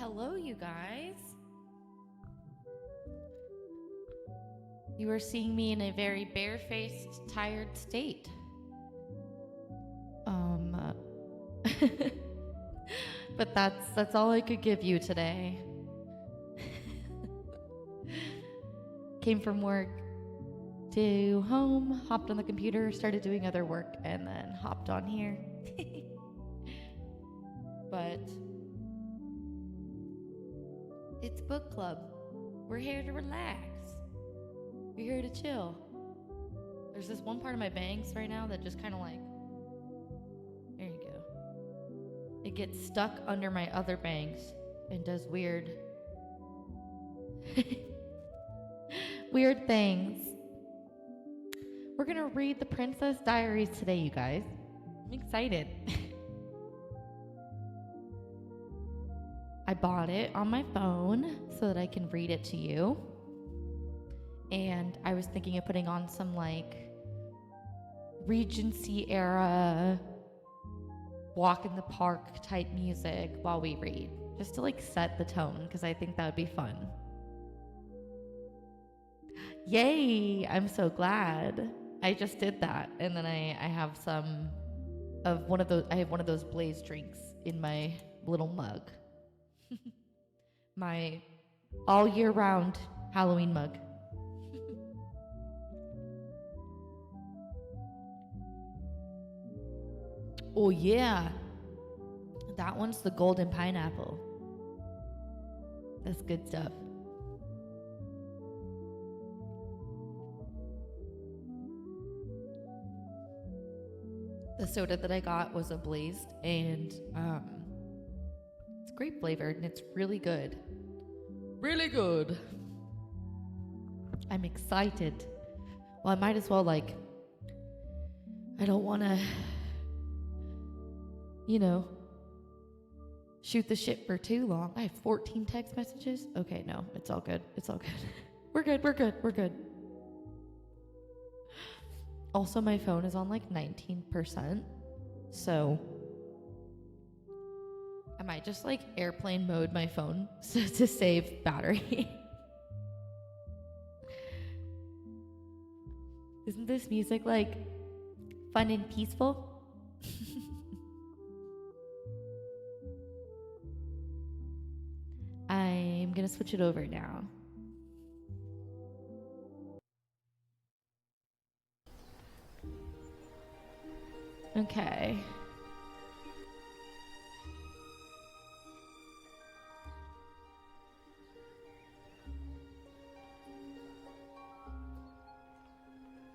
Hello, you guys. You are seeing me in a very barefaced, tired state. But that's all I could give you today. Came from work to home, hopped on the computer, started doing other work, and then hopped on here. But it's book club. We're here to relax. We're here to chill. There's this one part of my bangs right now that just kind of like, there you go. It gets stuck under my other bangs and does weird weird things. We're gonna read the Princess Diaries today, you guys. I'm excited. I bought it on my phone so that I can read it to you. And I was thinking of putting on some like Regency era walk in the park type music while we read, just to like set the tone, because I think that would be fun. Yay! I'm so glad. I just did that, and then I have some of one of those. I have one of those Blaze drinks in my little mug. My all year round Halloween mug. Oh yeah, that one's the golden pineapple. That's good stuff. The soda that I got was a Blazed, and it's grape flavored, and it's really good. Really good. I'm excited. Well, I might as well, like, I don't want to, shoot the shit for too long. I have 14 text messages. Okay, no, it's all good. It's all good. We're good. Also, my phone is on like 19%, so I might just like airplane mode my phone to save battery. Isn't this music like fun and peaceful? I'm gonna switch it over now. Okay.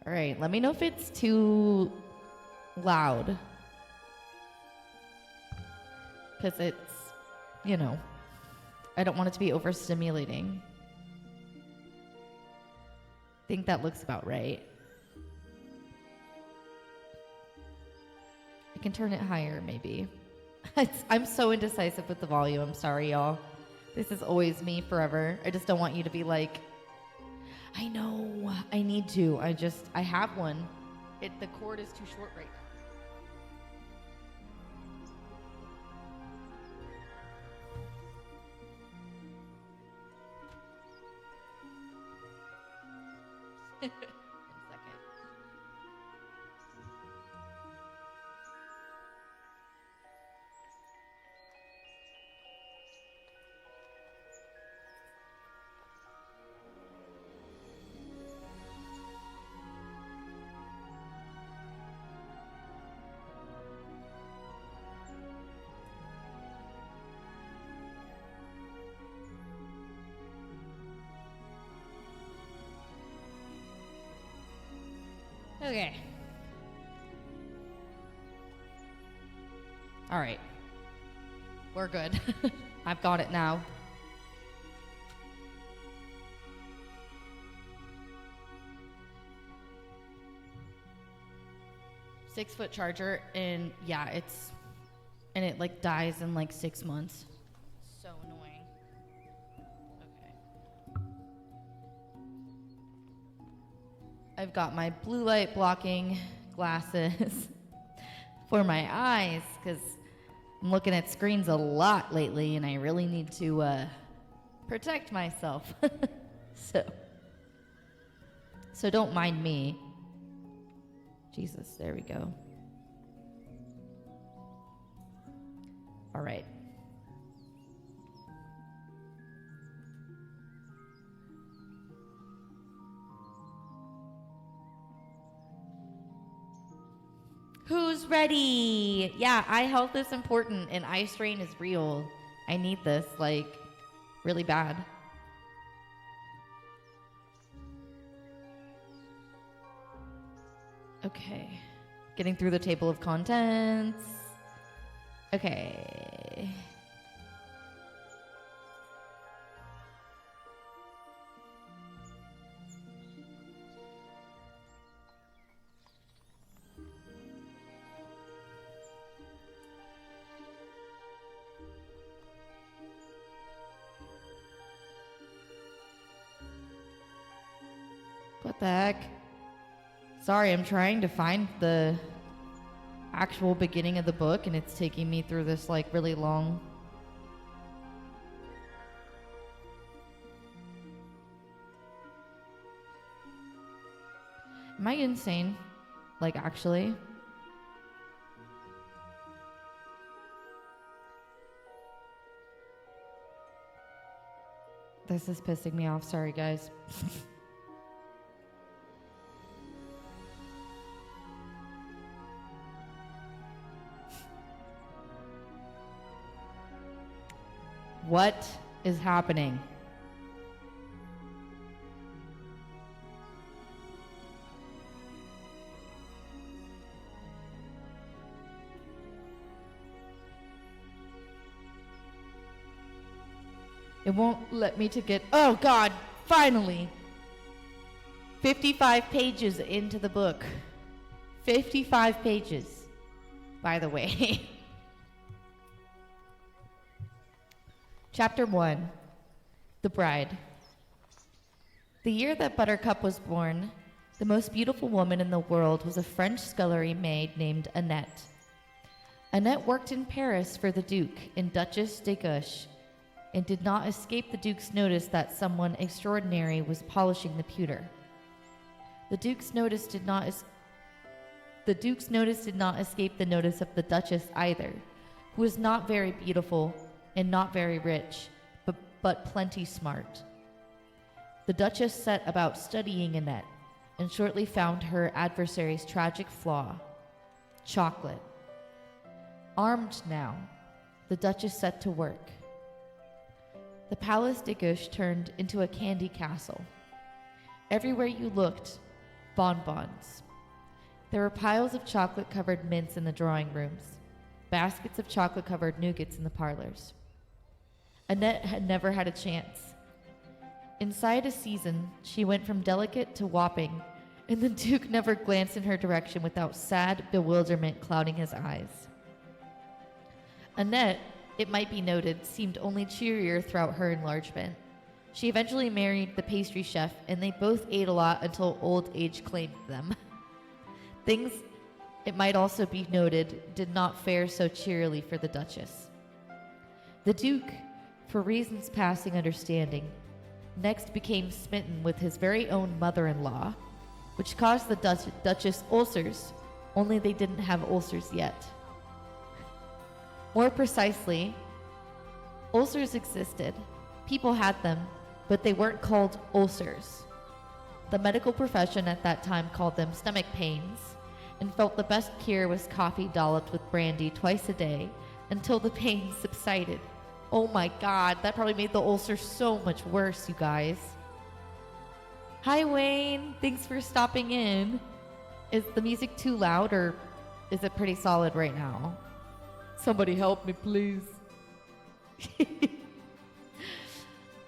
All right, let me know if it's too loud. Because it's, I don't want it to be overstimulating. I think that looks about right. I can turn it higher, maybe. I'm so indecisive with the volume. I'm sorry, y'all. This is always me forever. I just don't want you to be like, I know, I need to. I have one. The cord is too short right now. One second. Okay. All right. We're good. I've got it now. Six-foot charger, and yeah, it like dies in like 6 months. So annoying. Okay. I've got my blue light blocking glasses for my eyes, because I'm looking at screens a lot lately, and I really need to protect myself. So don't mind me. Jesus, there we go. All right. Who's ready? Yeah, eye health is important and eye strain is real. I need this, like, really bad. Okay. Getting through the table of contents. Okay. What the heck? Sorry, I'm trying to find the actual beginning of the book, and it's taking me through this, like, really long... Am I insane? Like, actually? This is pissing me off. Sorry, guys. What is happening? It won't let me to get... Oh, God! Finally! 55 pages into the book. 55 pages, by the way. Chapter 1. The Bride. The year that Buttercup was born, the most beautiful woman in the world was a French scullery maid named Annette. Annette worked in Paris for the Duke and Duchess de Guiche, and did not escape the Duke's notice that someone extraordinary was polishing the pewter. The Duke's notice did not escape the notice of the Duchess either, who was not very beautiful and not very rich, but plenty smart. The Duchess set about studying Annette, and shortly found her adversary's tragic flaw: chocolate. Armed now, the Duchess set to work. The Palace de Guiche turned into a candy castle. Everywhere you looked, bonbons. There were piles of chocolate-covered mints in the drawing rooms, baskets of chocolate-covered nougats in the parlors. Annette had never had a chance. Inside a season, she went from delicate to whopping, and the Duke never glanced in her direction without sad bewilderment clouding his eyes. Annette, it might be noted, seemed only cheerier throughout her enlargement. She eventually married the pastry chef, and they both ate a lot until old age claimed them. Things, it might also be noted, did not fare so cheerily for the Duchess. The Duke, for reasons passing understanding, next became smitten with his very own mother-in-law, which caused the Duchess ulcers, only they didn't have ulcers yet. More precisely, ulcers existed. People had them, but they weren't called ulcers. The medical profession at that time called them stomach pains, and felt the best cure was coffee dolloped with brandy twice a day until the pain subsided. Oh my God, that probably made the ulcer so much worse, you guys. Hi Wayne, thanks for stopping in. Is the music too loud, or is it pretty solid right now? Somebody help me, please.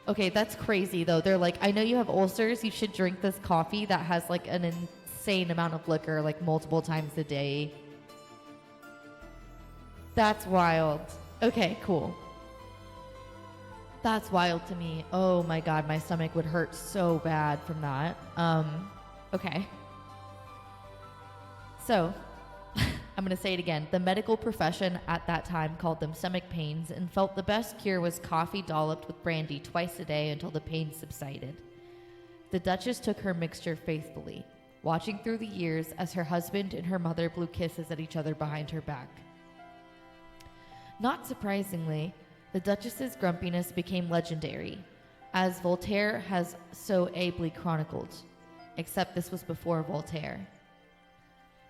Okay, that's crazy though. They're like, I know you have ulcers, you should drink this coffee that has like an insane amount of liquor, like multiple times a day. That's wild. Okay, cool. That's wild to me. Oh my God, my stomach would hurt so bad from that. Okay. So, I'm going to say it again. The medical profession at that time called them stomach pains and felt the best cure was coffee dolloped with brandy twice a day until the pain subsided. The Duchess took her mixture faithfully, watching through the years as her husband and her mother blew kisses at each other behind her back. Not surprisingly, the Duchess's grumpiness became legendary, as Voltaire has so ably chronicled, except this was before Voltaire.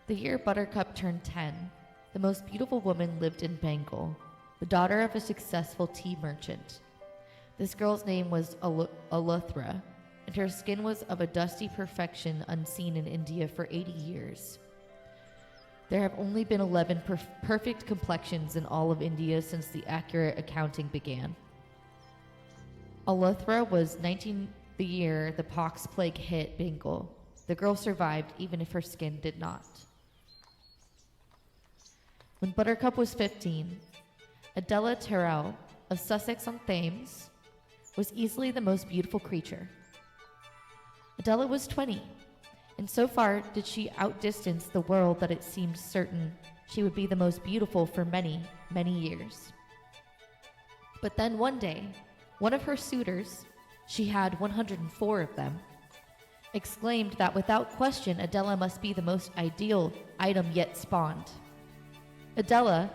The year Buttercup turned 10, the most beautiful woman lived in Bengal, the daughter of a successful tea merchant. This girl's name was Aluthra, and her skin was of a dusty perfection unseen in India for 80 years. There have only been 11 perfect complexions in all of India since the accurate accounting began. Aluthra was 19 the year the pox plague hit Bengal. The girl survived even if her skin did not. When Buttercup was 15, Adela Terrell of Sussex on Thames was easily the most beautiful creature. Adela was 20, and so far did she outdistance the world that it seemed certain she would be the most beautiful for many, many years. But then one day, one of her suitors, she had 104 of them, exclaimed that without question Adela must be the most ideal item yet spawned. Adela,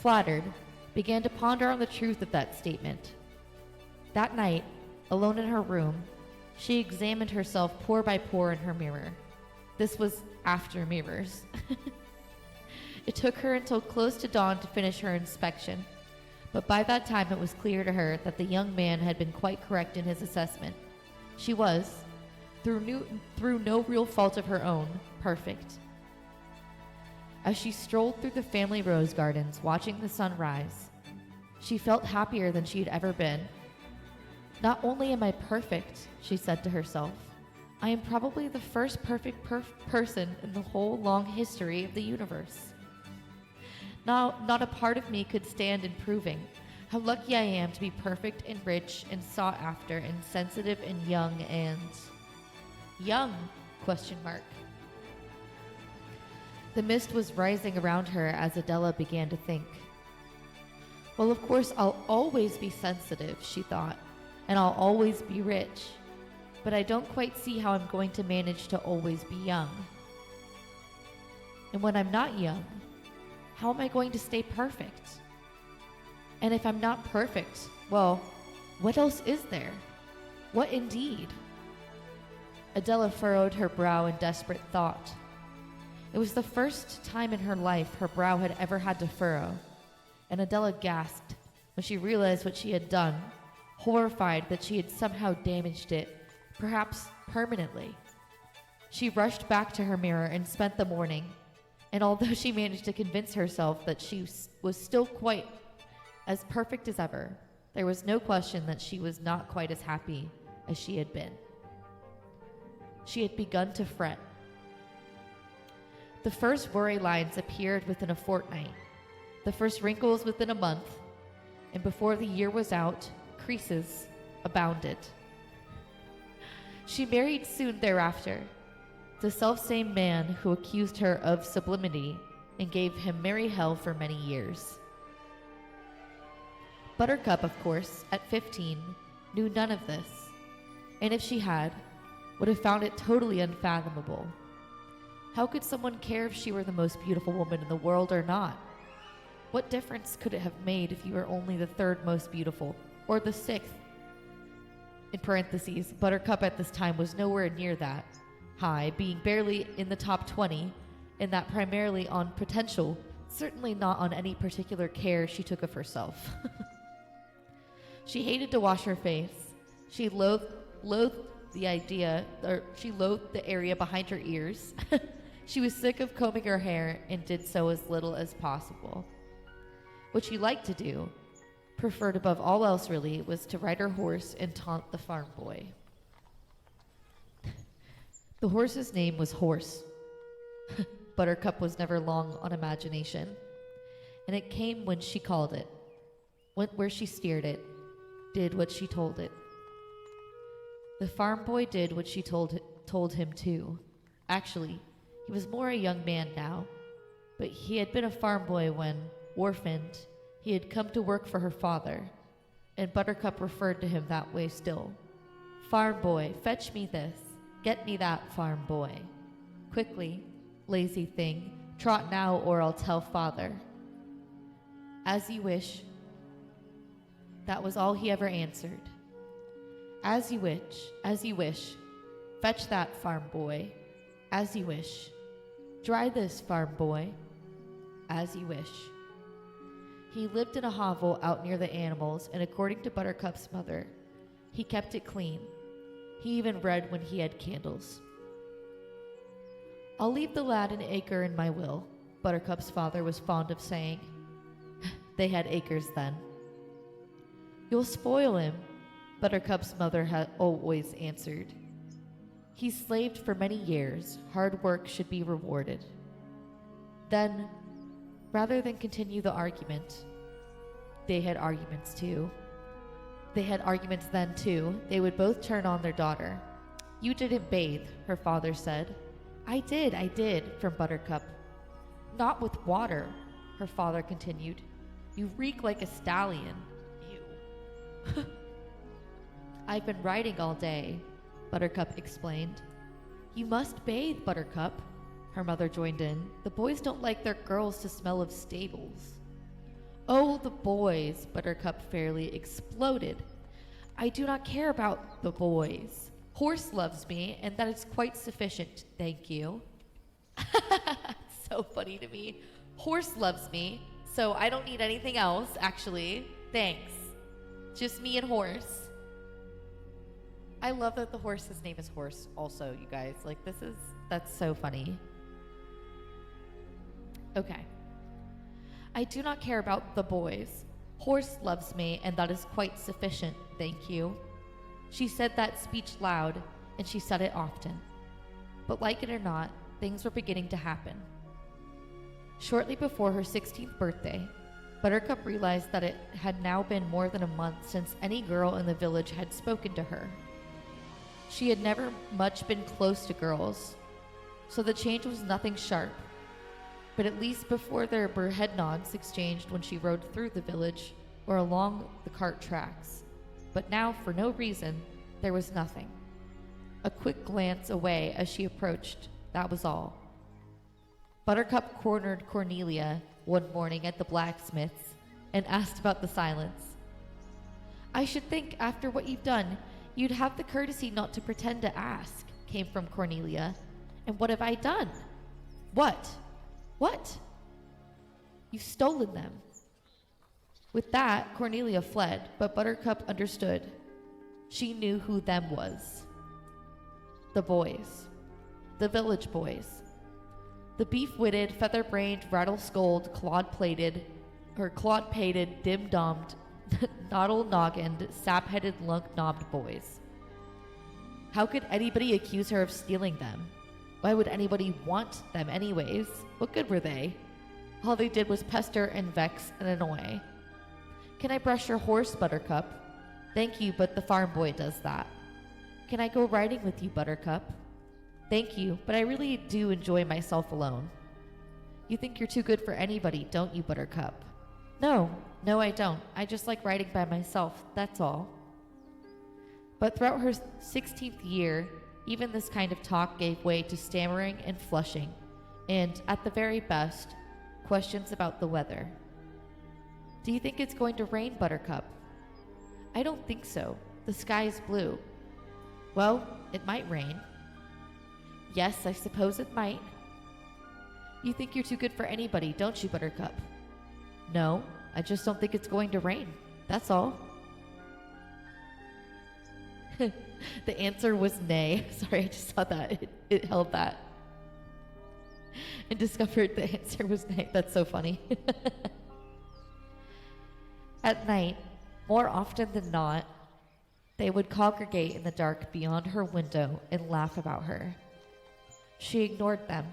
flattered, began to ponder on the truth of that statement. That night, alone in her room, she examined herself pore by pore in her mirror. This was after mirrors. It took her until close to dawn to finish her inspection, but by that time it was clear to her that the young man had been quite correct in his assessment. She was, through no real fault of her own, perfect. As she strolled through the family rose gardens, watching the sun rise, she felt happier than she had ever been. Not only am I perfect, she said to herself, I am probably the first perfect person in the whole long history of the universe. Now, not a part of me could stand in proving how lucky I am to be perfect and rich and sought after and sensitive and young and... Young? ? The mist was rising around her as Adela began to think. Well, of course, I'll always be sensitive, she thought, and I'll always be rich. But I don't quite see how I'm going to manage to always be young. And when I'm not young, how am I going to stay perfect? And if I'm not perfect, well, what else is there? What indeed? Adela furrowed her brow in desperate thought. It was the first time in her life her brow had ever had to furrow, and Adela gasped when she realized what she had done, horrified that she had somehow damaged it, perhaps permanently. She rushed back to her mirror and spent the morning, and although she managed to convince herself that she was still quite as perfect as ever, there was no question that she was not quite as happy as she had been. She had begun to fret. The first worry lines appeared within a fortnight, the first wrinkles within a month, and before the year was out, creases abounded. She married soon thereafter, the selfsame man who accused her of sublimity and gave him merry hell for many years. Buttercup, of course, at 15, knew none of this, and if she had, would have found it totally unfathomable. How could someone care if she were the most beautiful woman in the world or not? What difference could it have made if you were only the third most beautiful, or the sixth? In parentheses, Buttercup at this time was nowhere near that high, being barely in the top 20, and that primarily on potential, certainly not on any particular care she took of herself. She hated to wash her face. She loathed the area behind her ears. She was sick of combing her hair and did so as little as possible. What she liked to do, preferred above all else really, was to ride her horse and taunt the farm boy. The horse's name was Horse. Buttercup was never long on imagination, and it came when she called it, went where she steered it, did what she told it. The farm boy did what she told him to. Actually, he was more a young man now. but he had been a farm boy when, orphaned, he had come to work for her father, and Buttercup referred to him that way still. Farm boy, fetch me this, get me that, farm boy. Quickly, lazy thing, trot now or I'll tell father. As you wish. That was all he ever answered. As you wish. Fetch that, farm boy. As you wish. Dry this, farm boy. As you wish. He lived in a hovel out near the animals, and according to Buttercup's mother, he kept it clean. He even read when he had candles. I'll leave the lad an acre in my will, Buttercup's father was fond of saying. They had acres then. You'll spoil him, Buttercup's mother had always answered. He slaved for many years. Hard work should be rewarded. Then, rather than continue the argument, they had arguments then too. They would both turn on their daughter. You didn't bathe, her father said. I did, from Buttercup. Not with water, her father continued. You reek like a stallion. Ew. I've been riding all day, Buttercup explained. You must bathe, Buttercup, her mother joined in. The boys don't like their girls to smell of stables. Oh, the boys, Buttercup fairly exploded. I do not care about the boys. Horse loves me, and that is quite sufficient, thank you. So funny to me. Horse loves me, so I don't need anything else, actually. Thanks. Just me and Horse. I love that the horse's name is Horse also, you guys. Like, that's so funny. Okay. I do not care about the boys. Horse loves me, and that is quite sufficient, thank you. She said that speech loud, and she said it often. But like it or not, things were beginning to happen. Shortly before her 16th birthday, Buttercup realized that it had now been more than a month since any girl in the village had spoken to her. She had never much been close to girls, so the change was nothing sharp. But at least before there were head nods exchanged when she rode through the village or along the cart tracks. But now, for no reason, there was nothing. A quick glance away as she approached, that was all. Buttercup cornered Cornelia one morning at the blacksmith's and asked about the silence. I should think, after what you've done, you'd have the courtesy not to pretend to ask, came from Cornelia. And what have I done? What? You've stolen them. With that, Cornelia fled, but Buttercup understood. She knew who them was. The boys. The village boys. The beef-witted, feather-brained, rattle-skulled, clawed-pated, dim-domed, noddle-noggined, sap-headed, lunk-knobbed boys. How could anybody accuse her of stealing them? Why would anybody want them anyways? What good were they? All they did was pester and vex and annoy. Can I brush your horse, Buttercup? Thank you, but the farm boy does that. Can I go riding with you, Buttercup? Thank you, but I really do enjoy myself alone. You think you're too good for anybody, don't you, Buttercup? No, I don't. I just like riding by myself, that's all. But throughout her 16th year, even this kind of talk gave way to stammering and flushing, and, at the very best, questions about the weather. Do you think it's going to rain, Buttercup? I don't think so. The sky is blue. Well, it might rain. Yes, I suppose it might. You think you're too good for anybody, don't you, Buttercup? No, I just don't think it's going to rain. That's all. The answer was nay. Sorry, I just saw that. It held that. And discovered the answer was nay. That's so funny. At night, more often than not, they would congregate in the dark beyond her window and laugh about her. She ignored them.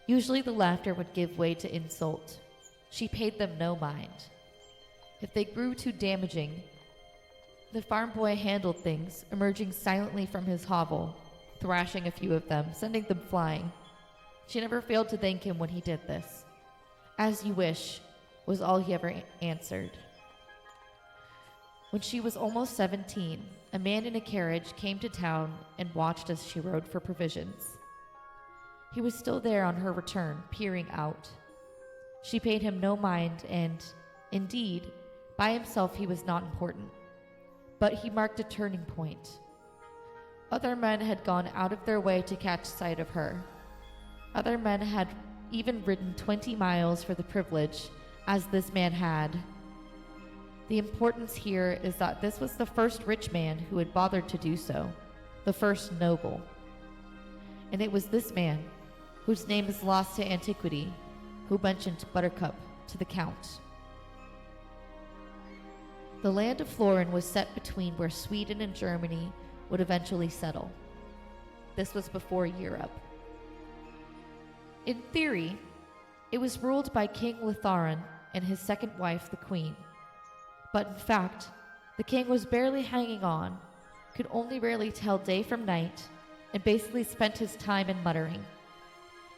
Usually the laughter would give way to insult. She paid them no mind. If they grew too damaging, the farm boy handled things, emerging silently from his hovel, thrashing a few of them, sending them flying. She never failed to thank him when he did this. "As you wish," was all he ever answered. When she was almost 17, a man in a carriage came to town and watched as she rode for provisions. He was still there on her return, peering out. She paid him no mind, and, indeed, by himself he was not important. But he marked a turning point. Other men had gone out of their way to catch sight of her. Other men had even ridden 20 miles for the privilege, as this man had. The importance here is that this was the first rich man who had bothered to do so, the first noble. And it was this man, whose name is lost to antiquity, who mentioned Buttercup to the Count. The land of Florin was set between where Sweden and Germany would eventually settle. This was before Europe. In theory, it was ruled by King Litharin and his second wife, the Queen. But in fact, the king was barely hanging on, could only rarely tell day from night, and basically spent his time in muttering.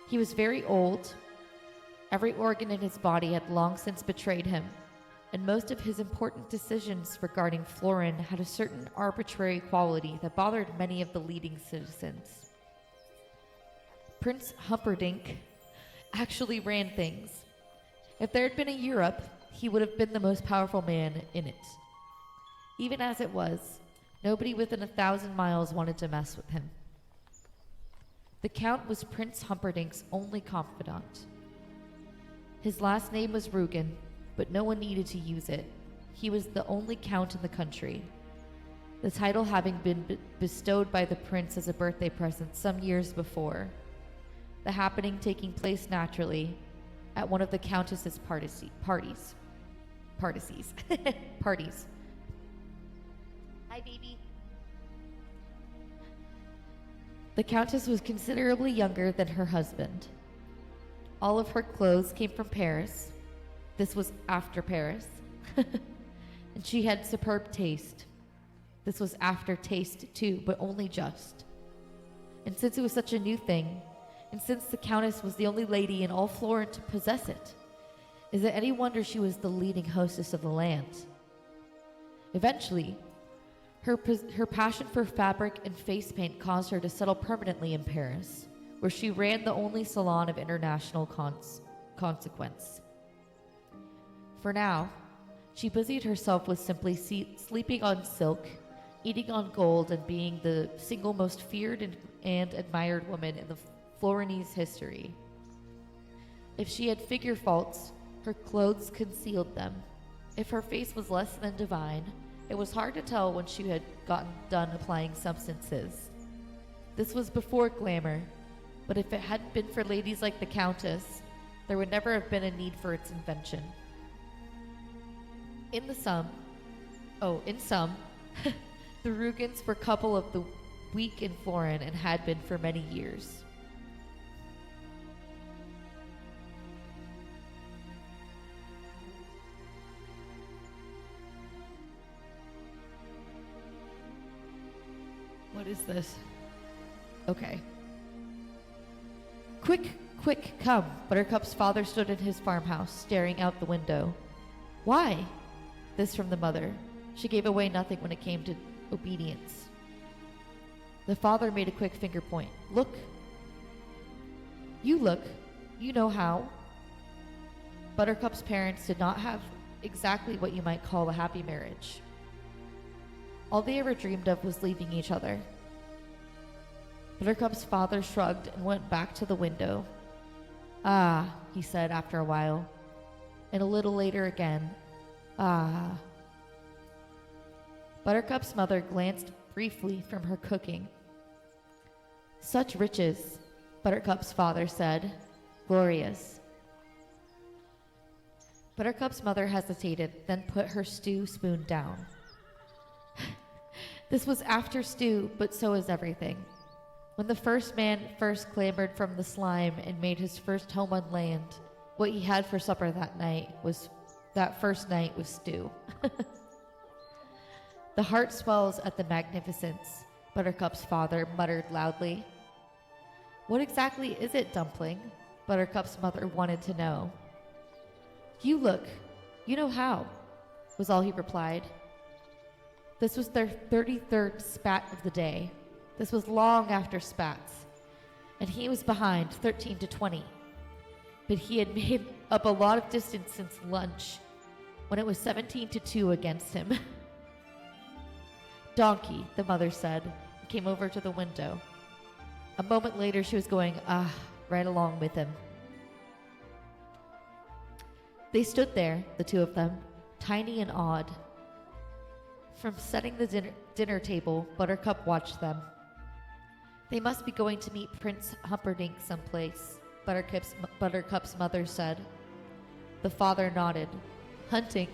He was very old. Every organ in his body had long since betrayed him, and most of his important decisions regarding Florin had a certain arbitrary quality that bothered many of the leading citizens. Prince Humperdinck actually ran things. If there had been a Europe, he would have been the most powerful man in it. Even as it was, nobody within 1,000 miles wanted to mess with him. The Count was Prince Humperdinck's only confidant. His last name was Rugen, but no one needed to use it. He was the only count in the country, the title having been bestowed by the prince as a birthday present some years before, the happening taking place naturally at one of the countess's parties. Hi, baby. The countess was considerably younger than her husband. All of her clothes came from Paris. This was after Paris. And she had superb taste. This was after taste too, but only just. And since it was such a new thing, and since the countess was the only lady in all Florin to possess it, is it any wonder she was the leading hostess of the land? Eventually, her passion for fabric and face paint caused her to settle permanently in Paris, where she ran the only salon of international consequence. For now, she busied herself with simply sleeping on silk, eating on gold, and being the single most feared and admired woman in the Florinese history. If she had figure faults, her clothes concealed them. If her face was less than divine, it was hard to tell when she had gotten done applying substances. This was before glamour, but if it hadn't been for ladies like the Countess, there would never have been a need for its invention. In sum, the Rugens were a couple of the weak in Florin and had been for many years. What is this? Okay. Quick, come. Buttercup's father stood in his farmhouse, staring out the window. Why? This from the mother. She gave away nothing when it came to obedience. The father made a quick finger point. Look. You look. You know how. Buttercup's parents did not have exactly what you might call a happy marriage. All they ever dreamed of was leaving each other. Buttercup's father shrugged and went back to the window. Ah, he said after a while, and a little later again. Ah. Buttercup's mother glanced briefly from her cooking. Such riches, Buttercup's father said. Glorious. Buttercup's mother hesitated, then put her stew spoon down. This was after stew, but so is everything. When the first man first clambered from the slime and made his first home on land, what he had for supper that first night was stew. The heart swells at the magnificence, Buttercup's father muttered loudly. What exactly is it, Dumpling? Buttercup's mother wanted to know. You look. You know how, was all he replied. This was their 33rd spat of the day. This was long after spats, and he was behind 13 to 20. But he had made up a lot of distance since lunch, when it was 17 to 2 against him. Donkey, the mother said, and came over to the window. A moment later, she was going, right along with him. They stood there, the two of them, tiny and odd. From setting the dinner table, Buttercup watched them. They must be going to meet Prince Humperdinck someplace, Buttercup's mother said. The father nodded. Hunting,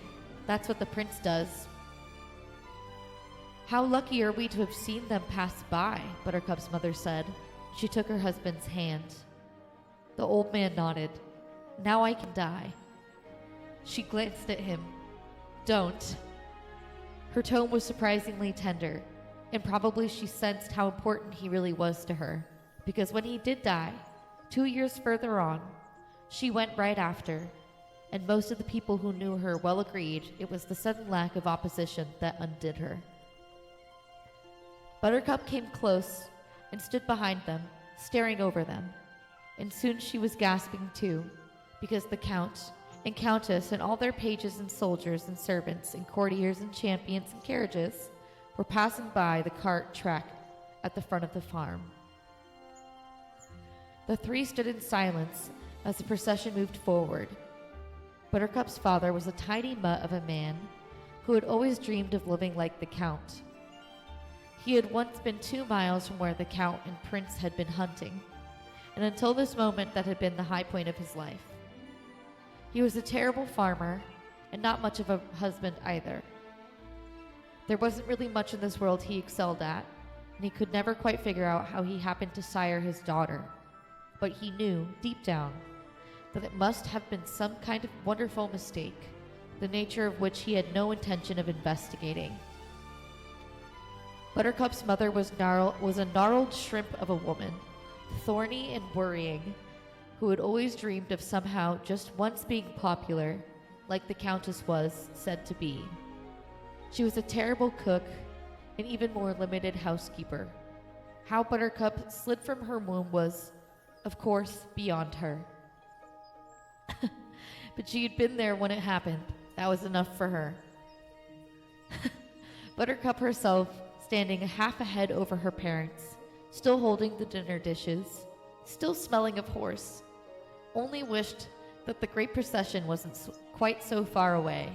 that's what the prince does. How lucky are we to have seen them pass by, Buttercup's mother said. She took her husband's hand. The old man nodded. Now I can die. She glanced at him. Don't. Her tone was surprisingly tender, and probably she sensed how important he really was to her, because when he did die, 2 years further on, she went right after, and most of the people who knew her well agreed it was the sudden lack of opposition that undid her. Buttercup came close and stood behind them, staring over them, and soon she was gasping too, because the Count and Countess and all their pages and soldiers and servants and courtiers and champions and carriages were passing by the cart track at the front of the farm. The three stood in silence as the procession moved forward. Buttercup's father was a tiny mutt of a man who had always dreamed of living like the Count. He had once been 2 miles from where the Count and Prince had been hunting, and until this moment that had been the high point of his life. He was a terrible farmer, and not much of a husband either. There wasn't really much in this world he excelled at, and he could never quite figure out how he happened to sire his daughter. But he knew, deep down, that it must have been some kind of wonderful mistake, the nature of which he had no intention of investigating. Buttercup's mother was a gnarled shrimp of a woman, thorny and worrying, who had always dreamed of somehow just once being popular, like the Countess was said to be. She was a terrible cook, and even more limited housekeeper. How Buttercup slid from her womb was, of course, beyond her. But she had been there when it happened. That was enough for her. Buttercup herself, standing half a head over her parents, still holding the dinner dishes, still smelling of horse, only wished that the great procession wasn't quite so far away,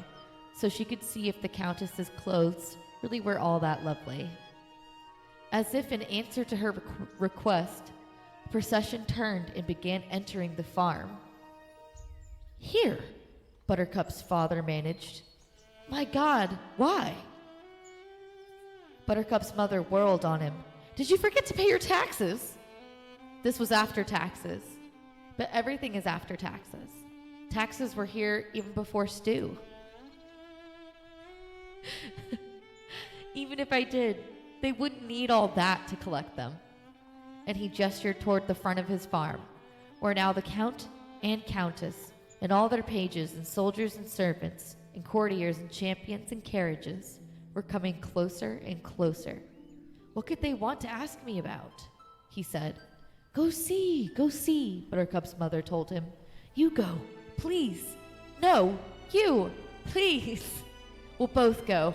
so she could see if the Countess's clothes really were all that lovely. As if in answer to her request, the procession turned and began entering the farm. Here, Buttercup's father managed. My God, why? Buttercup's mother whirled on him. Did you forget to pay your taxes? This was after taxes. But everything is after taxes. Taxes were here even before stew. Even if I did, they wouldn't need all that to collect them. And he gestured toward the front of his farm, where now the Count and Countess and all their pages and soldiers and servants and courtiers and champions and carriages were coming closer and closer. What could they want to ask me about? He said. Go see, Buttercup's mother told him. You go, please. No, you, please. We'll both go.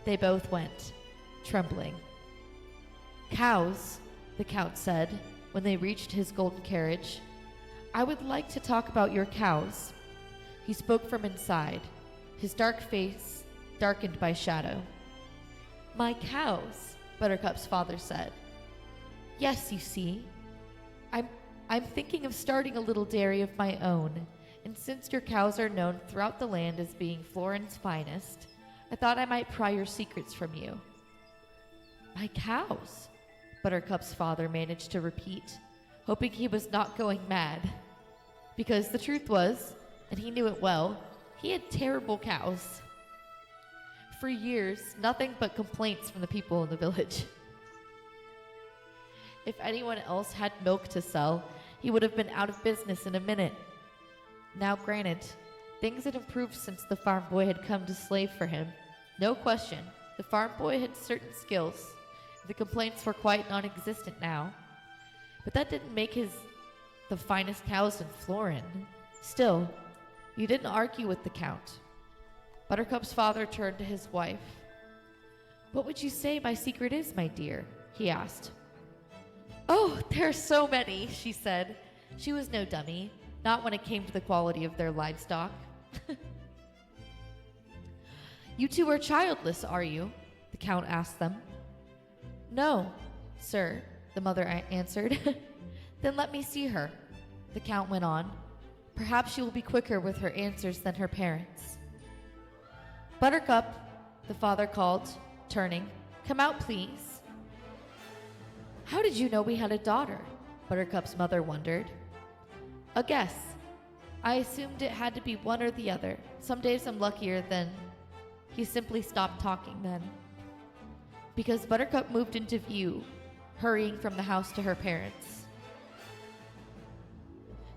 They both went, trembling. Cows, the Count said, when they reached his golden carriage. I would like to talk about your cows. He spoke from inside, his dark face darkened by shadow. My cows, Buttercup's father said. Yes, you see, I'm thinking of starting a little dairy of my own, and since your cows are known throughout the land as being Florence's finest, I thought I might pry your secrets from you. My cows, Buttercup's father managed to repeat, hoping he was not going mad. Because the truth was, and he knew it well, he had terrible cows. For years, nothing but complaints from the people in the village. If anyone else had milk to sell, he would have been out of business in a minute. Now granted, Things had improved since the farm boy had come to slave for him. No question, the farm boy had certain skills. The complaints were quite non-existent now. But that didn't make his the finest cows in Florin. Still, you didn't argue with the Count. Buttercup's father turned to his wife. "What would you say my secret is, my dear?" he asked. "Oh, there are so many," she said. She was no dummy, not when it came to the quality of their livestock. "You two are childless, are you?" the Count asked them. "No, sir," the mother answered. "Then let me see her," the Count went on. "Perhaps she will be quicker with her answers than her parents." "Buttercup," the father called, turning. "Come out, please." "How did you know we had a daughter?" Buttercup's mother wondered. "A guess. I assumed it had to be one or the other. Some days I'm luckier than—" He simply stopped talking then, because Buttercup moved into view, hurrying from the house to her parents.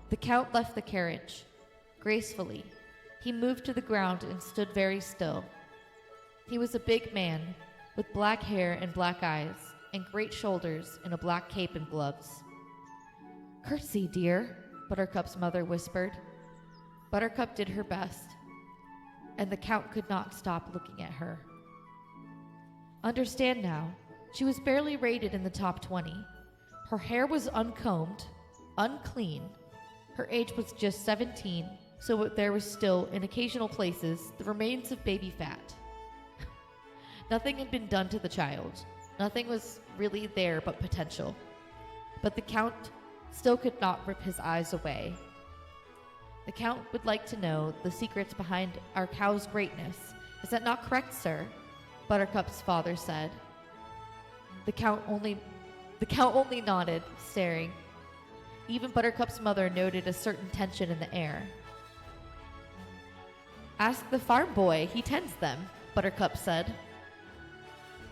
The Count left the carriage. Gracefully, he moved to the ground and stood very still. He was a big man, with black hair and black eyes, and great shoulders and a black cape and gloves. "Curtsy, dear," Buttercup's mother whispered. Buttercup did her best, and the Count could not stop looking at her. Understand now, she was barely rated in the top 20. Her hair was uncombed, unclean. Her age was just 17, so there was still, in occasional places, the remains of baby fat. Nothing had been done to the child. Nothing was really there but potential. But the Count still could not rip his eyes away. "The Count would like to know the secrets behind our cow's greatness. Is that not correct, sir?" Buttercup's father said. The Count only nodded, staring. Even Buttercup's mother noted a certain tension in the air. "Ask the farm boy, he tends them," Buttercup said.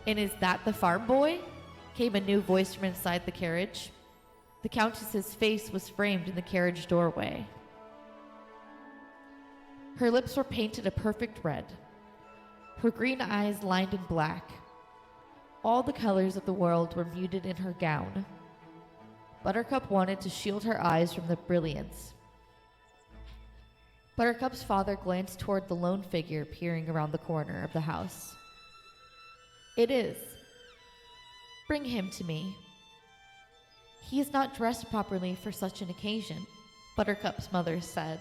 "And is that the farm boy?" came a new voice from inside the carriage. The Countess's face was framed in the carriage doorway. Her lips were painted a perfect red. Her green eyes lined in black. All the colors of the world were muted in her gown. Buttercup wanted to shield her eyes from the brilliance. Buttercup's father glanced toward the lone figure peering around the corner of the house. "It is. Bring him to me." "He is not dressed properly for such an occasion," Buttercup's mother said.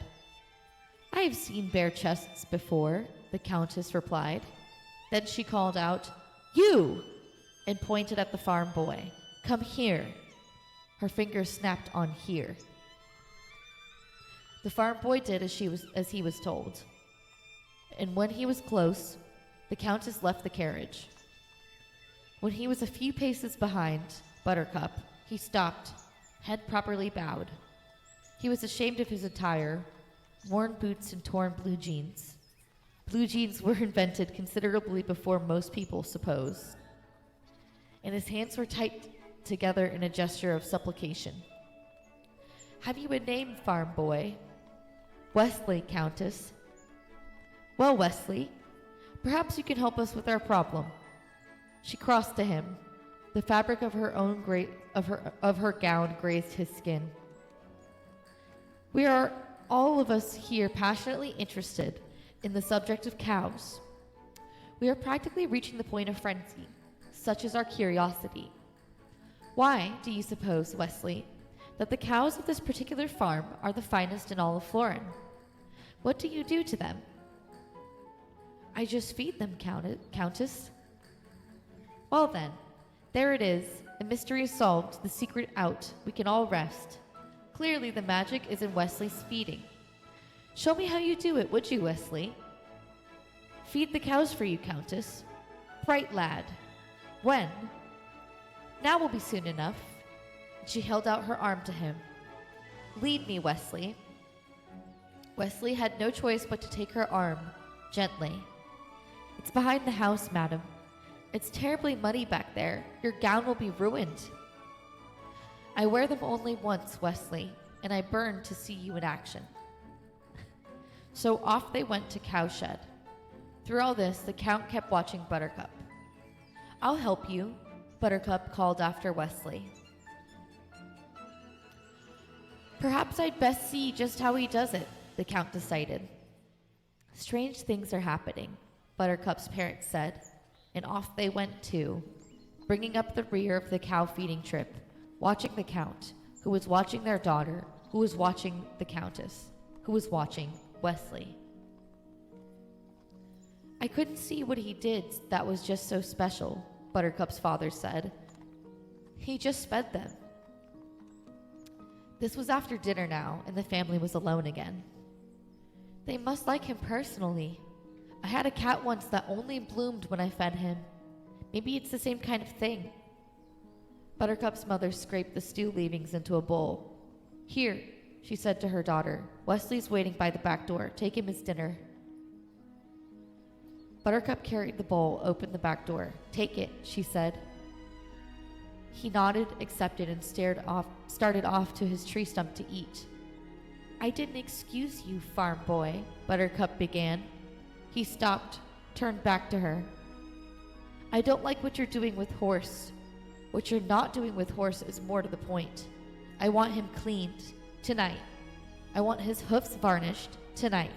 "I have seen bare chests before," the Countess replied. Then she called out, "You!" and pointed at the farm boy. "Come here." Her fingers snapped on "here." The farm boy did as he was told. And when he was close, the Countess left the carriage. When he was a few paces behind Buttercup, he stopped, head properly bowed. He was ashamed of his attire, worn boots and torn blue jeans. Blue jeans were invented considerably before most people suppose. And his hands were tight together in a gesture of supplication. "Have you a name, farm boy?" "Wesley, Countess." "Well, Wesley, perhaps you can help us with our problem." She crossed to him. The fabric of her gown grazed his skin. "We are all of us here passionately interested in the subject of cows. We are practically reaching the point of frenzy. Such is our curiosity. Why do you suppose, Wesley, that the cows of this particular farm are the finest in all of Florin? What do you do to them?" "I just feed them, Countess." "Well then, there it is. The mystery is solved, the secret out. We can all rest. Clearly the magic is in Wesley's feeding. Show me how you do it, would you, Wesley?" "Feed the cows for you, Countess." "Bright lad. When?" "Now will be soon enough." She held out her arm to him. "Lead me, Wesley." Wesley had no choice but to take her arm, gently. "It's behind the house, madam. It's terribly muddy back there. Your gown will be ruined." "I wear them only once, Wesley, and I burn to see you in action." So off they went to Cowshed. Through all this, the Count kept watching Buttercup. "I'll help you," Buttercup called after Wesley. "Perhaps I'd best see just how he does it," the Count decided. "Strange things are happening," Buttercup's parents said, and off they went too, bringing up the rear of the cow feeding trip, watching the Count, who was watching their daughter, who was watching the Countess, who was watching Wesley. "I couldn't see what he did that was just so special," Buttercup's father said. "He just fed them." This was after dinner now, and the family was alone again. "They must like him personally. I had a cat once that only bloomed when I fed him. Maybe it's the same kind of thing." Buttercup's mother scraped the stew leavings into a bowl. "Here," she said to her daughter. "Wesley's waiting by the back door. Take him his dinner." Buttercup carried the bowl, opened the back door. "Take it," she said. He nodded, accepted, and started off to his tree stump to eat. "I didn't excuse you, farm boy," Buttercup began. He stopped, turned back to her. "I don't like what you're doing with Horse. What you're not doing with Horse is more to the point. I want him cleaned, tonight. I want his hoofs varnished, tonight.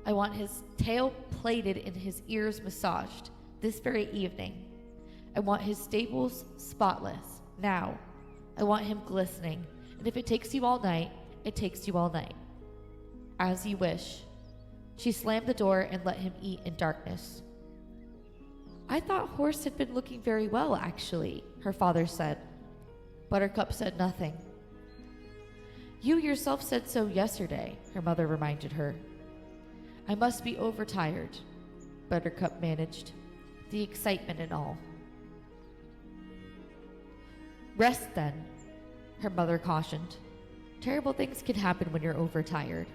I want his tail plaited and his ears massaged, this very evening. I want his stables spotless, now. I want him glistening, and if it takes you all night, it takes you all night. As you wish." She slammed the door and let him eat in darkness. "I thought Horse had been looking very well, actually," her father said. Buttercup said nothing. "You yourself said so yesterday," her mother reminded her. "I must be overtired," Buttercup managed, the excitement and all. "Rest then," her mother cautioned. "Terrible things can happen when you're overtired.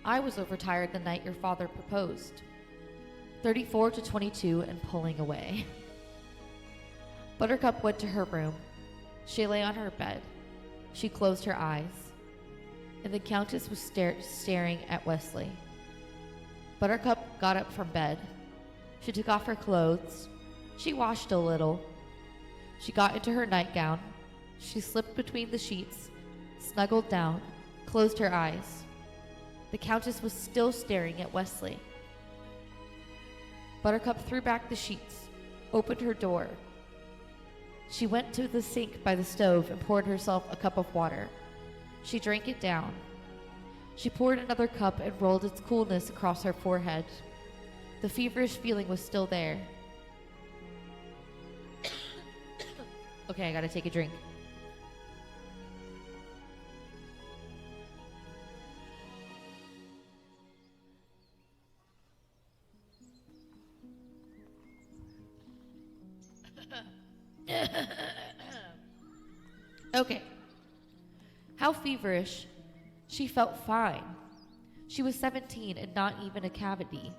I was overtired the night your father proposed. 34 to 22 and pulling away." Buttercup went to her room. She lay on her bed. She closed her eyes, and the Countess was staring at Wesley. Buttercup got up from bed. She took off her clothes. She washed a little. She got into her nightgown. She slipped between the sheets, snuggled down, closed her eyes. The Countess was still staring at Wesley. Buttercup threw back the sheets, opened her door. She went to the sink by the stove and poured herself a cup of water. She drank it down. She poured another cup and rolled its coolness across her forehead. The feverish feeling was still there. Okay, I gotta take a drink. Okay. How feverish. She felt fine. She was 17 and not even a cavity.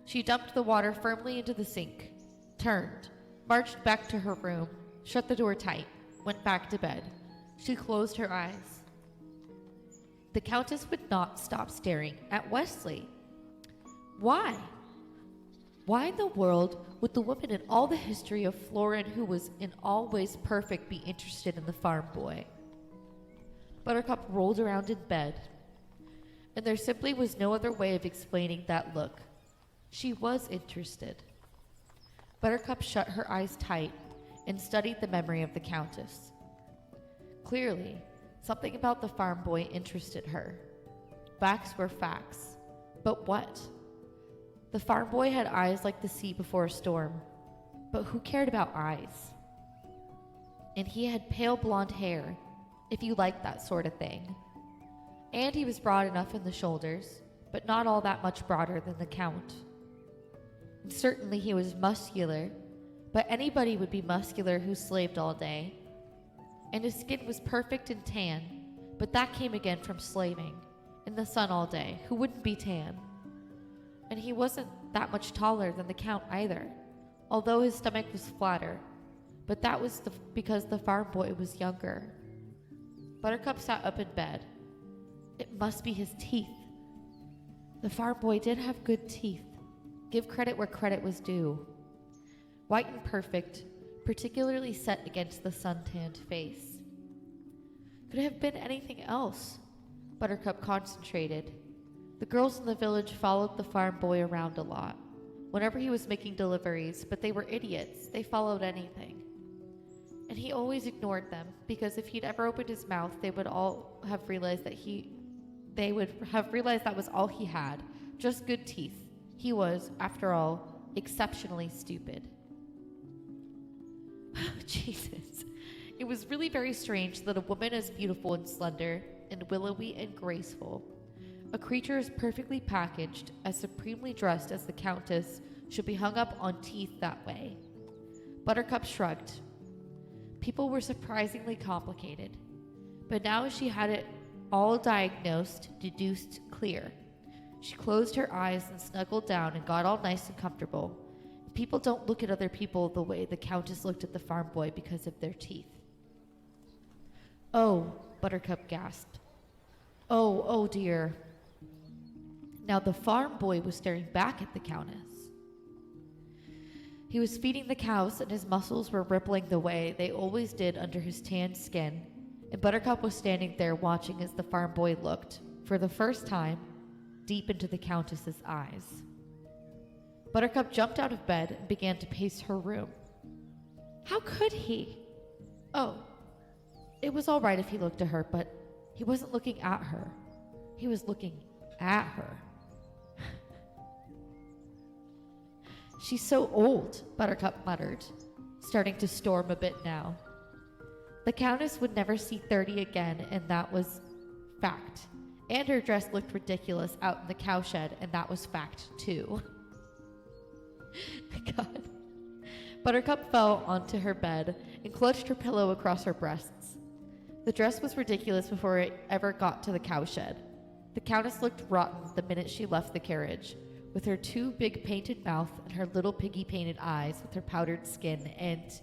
She dumped the water firmly into the sink, turned, marched back to her room, shut the door tight, went back to bed. She closed her eyes. The Countess would not stop staring at Wesley. Why? Why in the world would the woman in all the history of Florin who was in all ways perfect be interested in the farm boy? Buttercup rolled around in bed, and there simply was no other way of explaining that look. She was interested. Buttercup shut her eyes tight and studied the memory of the Countess. Clearly, something about the farm boy interested her. Facts were facts, but what? The farm boy had eyes like the sea before a storm, but who cared about eyes? And he had pale blonde hair, if you liked that sort of thing. And he was broad enough in the shoulders, but not all that much broader than the Count. And certainly he was muscular, but anybody would be muscular who slaved all day. And his skin was perfect and tan, but that came again from slaving, in the sun all day, who wouldn't be tan? And he wasn't that much taller than the Count either, although his stomach was flatter, but that was because the farm boy was younger. Buttercup sat up in bed. It must be his teeth. The farm boy did have good teeth. Give credit where credit was due. White and perfect, particularly set against the sun-tanned face. Could it have been anything else? Buttercup concentrated. The girls in the village followed the farm boy around a lot, whenever he was making deliveries, but they were idiots. They followed anything. And he always ignored them, because if he'd ever opened his mouth, they would have realized that was all he had, just good teeth. He was, after all, exceptionally stupid. Jesus. It was really very strange that a woman as beautiful and slender, and willowy and graceful, a creature as perfectly packaged, as supremely dressed as the Countess, should be hung up on teeth that way. Buttercup shrugged. People were surprisingly complicated, but now she had it all diagnosed, deduced, clear. She closed her eyes and snuggled down and got all nice and comfortable. People don't look at other people the way the Countess looked at the farm boy because of their teeth. Oh, Buttercup gasped. Oh dear. Now the farm boy was staring back at the Countess. He was feeding the cows, and his muscles were rippling the way they always did under his tanned skin, and Buttercup was standing there watching as the farm boy looked, for the first time, deep into the Countess's eyes. Buttercup jumped out of bed and began to pace her room. How could he? Oh, it was all right if he looked at her, but he wasn't looking at her. He was looking at her. She's so old, Buttercup muttered, starting to storm a bit now. The Countess would never see 30 again, and that was fact. And her dress looked ridiculous out in the cowshed, and that was fact, too. God. Buttercup fell onto her bed and clutched her pillow across her breasts. The dress was ridiculous before it ever got to the cowshed. The Countess looked rotten the minute she left the carriage, with her too big painted mouth and her little piggy painted eyes with her powdered skin and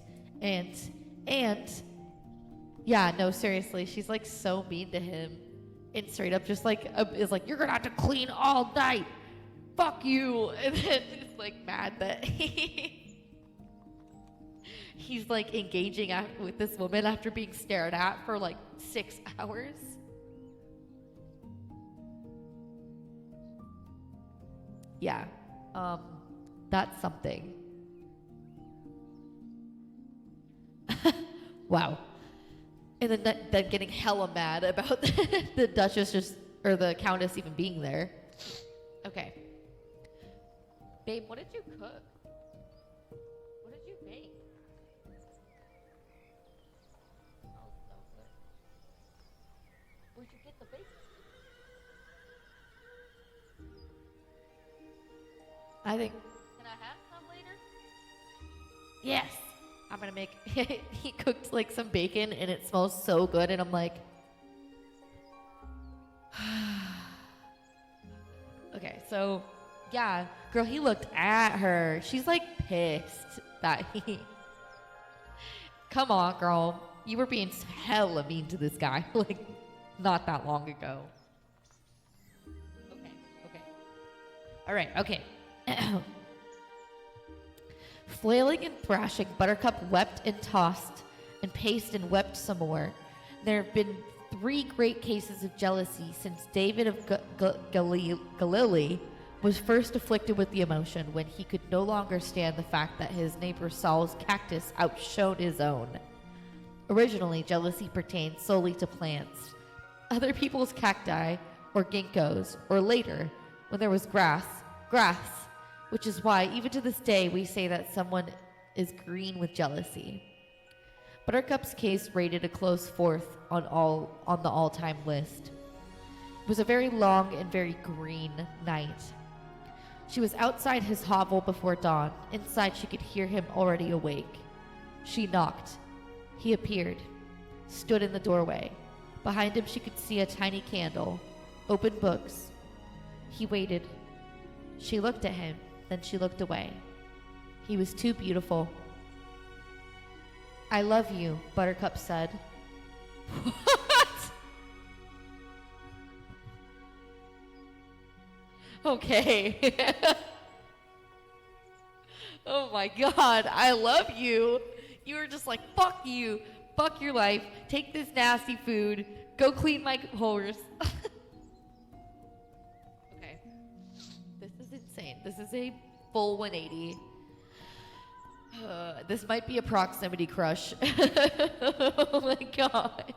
yeah, no, seriously, she's like so mean to him and straight up just like is like, you're gonna have to clean all night, fuck you, and then is like mad that he's like engaging with this woman after being stared at for like 6 hours. Yeah, that's something. Wow. And then getting hella mad about the Duchess or the Countess even being there. Okay. Babe, what did you cook? What did you make? Oh, that was it. Where'd you get the bacon? I think. Can I have some later? Yes. I'm gonna make. He cooked like some bacon and it smells so good, and I'm like, okay, so yeah, girl, he looked at her. She's like pissed that he. Come on, girl, you were being hella mean to this guy like not that long ago. Okay. All right, okay. Flailing and thrashing, Buttercup wept and tossed and paced and wept some more. There have been 3 great cases of jealousy since David of Galilee was first afflicted with the emotion, when he could no longer stand the fact that his neighbor Saul's cactus outshone his own. Originally, jealousy pertained solely to plants, other people's cacti or ginkgos, or later, when there was grass, which is why, even to this day, we say that someone is green with jealousy. Buttercup's case rated a close 4th on the all-time list. It was a very long and very green night. She was outside his hovel before dawn. Inside, she could hear him already awake. She knocked. He appeared, stood in the doorway. Behind him, she could see a tiny candle, open books. He waited. She looked at him. Then she looked away. He was too beautiful. I love you, Buttercup said. What? Okay. Oh my God, I love you. You were just like, fuck you, fuck your life, take this nasty food, go clean my horse. Okay, this is insane. This is a full 180. This might be a proximity crush. Oh my God.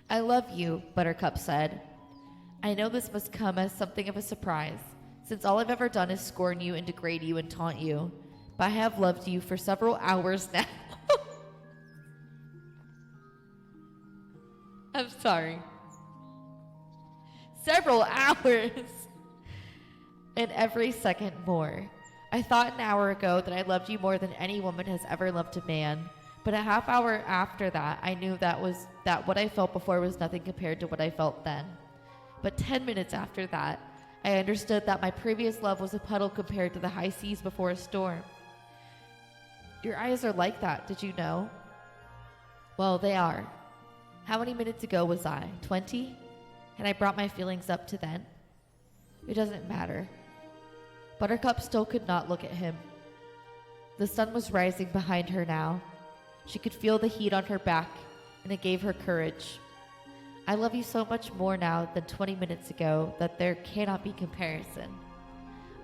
I love you, Buttercup said. I know this must come as something of a surprise, since all I've ever done is scorn you and degrade you and taunt you. But I have loved you for several hours now. I'm sorry. Several hours. And every second more. I thought an hour ago that I loved you more than any woman has ever loved a man. But a half hour after that, I knew that what I felt before was nothing compared to what I felt then. But 10 minutes after that, I understood that my previous love was a puddle compared to the high seas before a storm. Your eyes are like that, did you know? Well, they are. How many minutes ago was I? 20? Had I brought my feelings up to then? It doesn't matter. Buttercup still could not look at him. The sun was rising behind her now. She could feel the heat on her back, and it gave her courage. I love you so much more now than 20 minutes ago that there cannot be comparison.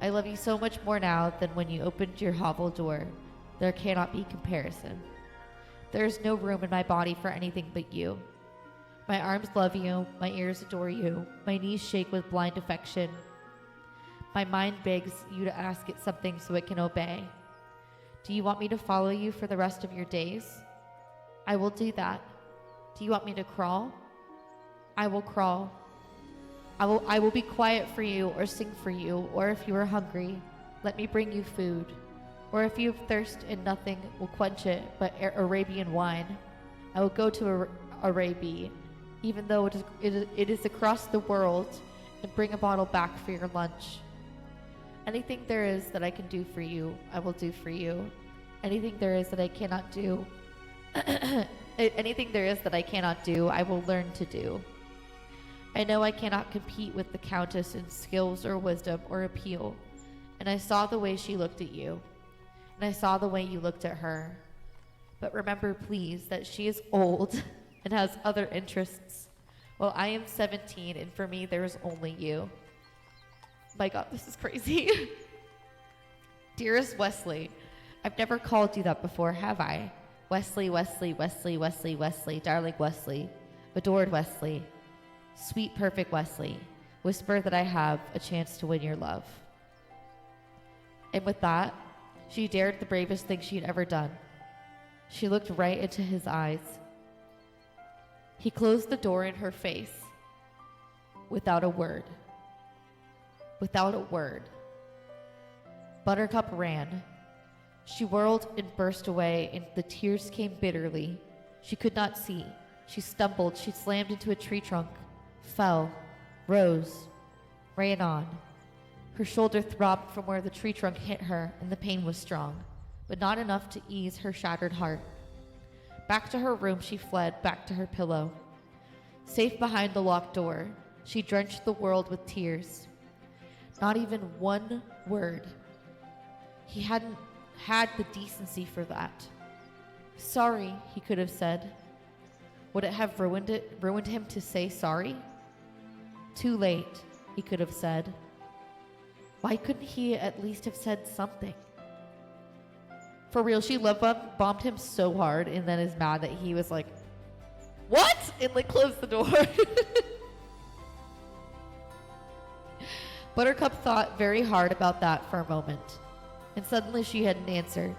I love you so much more now than when you opened your hovel door. There cannot be comparison. There is no room in my body for anything but you. My arms love you, my ears adore you, my knees shake with blind affection. My mind begs you to ask it something so it can obey. Do you want me to follow you for the rest of your days? I will do that. Do you want me to crawl? I will crawl. I will be quiet for you or sing for you, or if you are hungry, let me bring you food. Or if you have thirst and nothing will quench it but Arabian wine, I will go to Arabia, even though it is across the world, and bring a bottle back for your lunch. Anything there is that I can do for you, I will do for you. Anything there is that I cannot do, anything there is that I cannot do, I will learn to do. I know I cannot compete with the Countess in skills or wisdom or appeal, and I saw the way she looked at you, and I saw the way you looked at her. But remember, please, that she is old and has other interests, while I am 17, and for me there is only you. My God, this is crazy. Dearest Wesley, I've never called you that before, have I? Wesley, Wesley, Wesley, Wesley, Wesley, darling Wesley, adored Wesley, sweet, perfect Wesley, whisper that I have a chance to win your love. And with that, she dared the bravest thing she had ever done. She looked right into his eyes. He closed the door in her face without a word. Without a word. Buttercup ran. She whirled and burst away, and the tears came bitterly. She could not see. She stumbled. She slammed into a tree trunk, fell, rose, ran on. Her shoulder throbbed from where the tree trunk hit her, and the pain was strong, but not enough to ease her shattered heart. Back to her room she fled, back to her pillow. Safe behind the locked door, she drenched the world with tears. Not even one word. He hadn't had the decency for that. Sorry, he could have said. Would it have ruined him to say sorry? Too late, he could have said. Why couldn't he at least have said something? For real, she love bombed him so hard and then is mad that he was like, what? And like closed the door. Buttercup thought very hard about that for a moment, and suddenly she had an answer.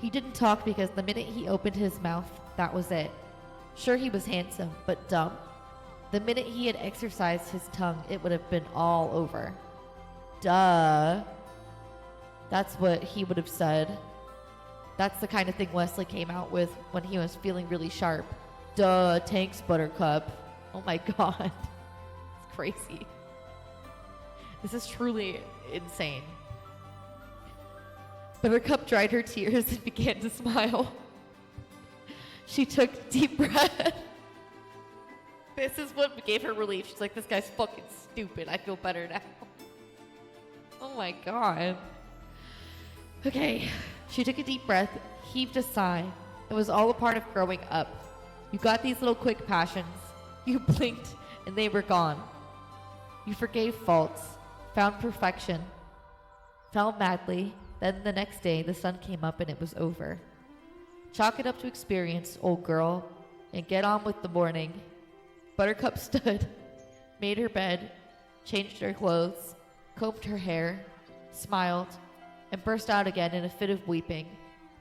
He didn't talk because the minute he opened his mouth, that was it. Sure, he was handsome, but dumb. The minute he had exercised his tongue, it would have been all over. Duh. That's what he would have said. That's the kind of thing Wesley came out with when he was feeling really sharp. Duh, thanks, Buttercup. Oh my God. It's crazy. This is truly insane. Buttercup dried her tears and began to smile. She took a deep breath. This is what gave her relief. She's like, this guy's fucking stupid. I feel better now. Oh my god. Okay. She took a deep breath, heaved a sigh. It was all a part of growing up. You got these little quick passions. You blinked and they were gone. You forgave faults, found perfection, fell madly. Then the next day the sun came up and it was over. Chalk it up to experience, old girl, and get on with the morning. Buttercup stood, made her bed, changed her clothes, combed her hair, smiled, and burst out again in a fit of weeping,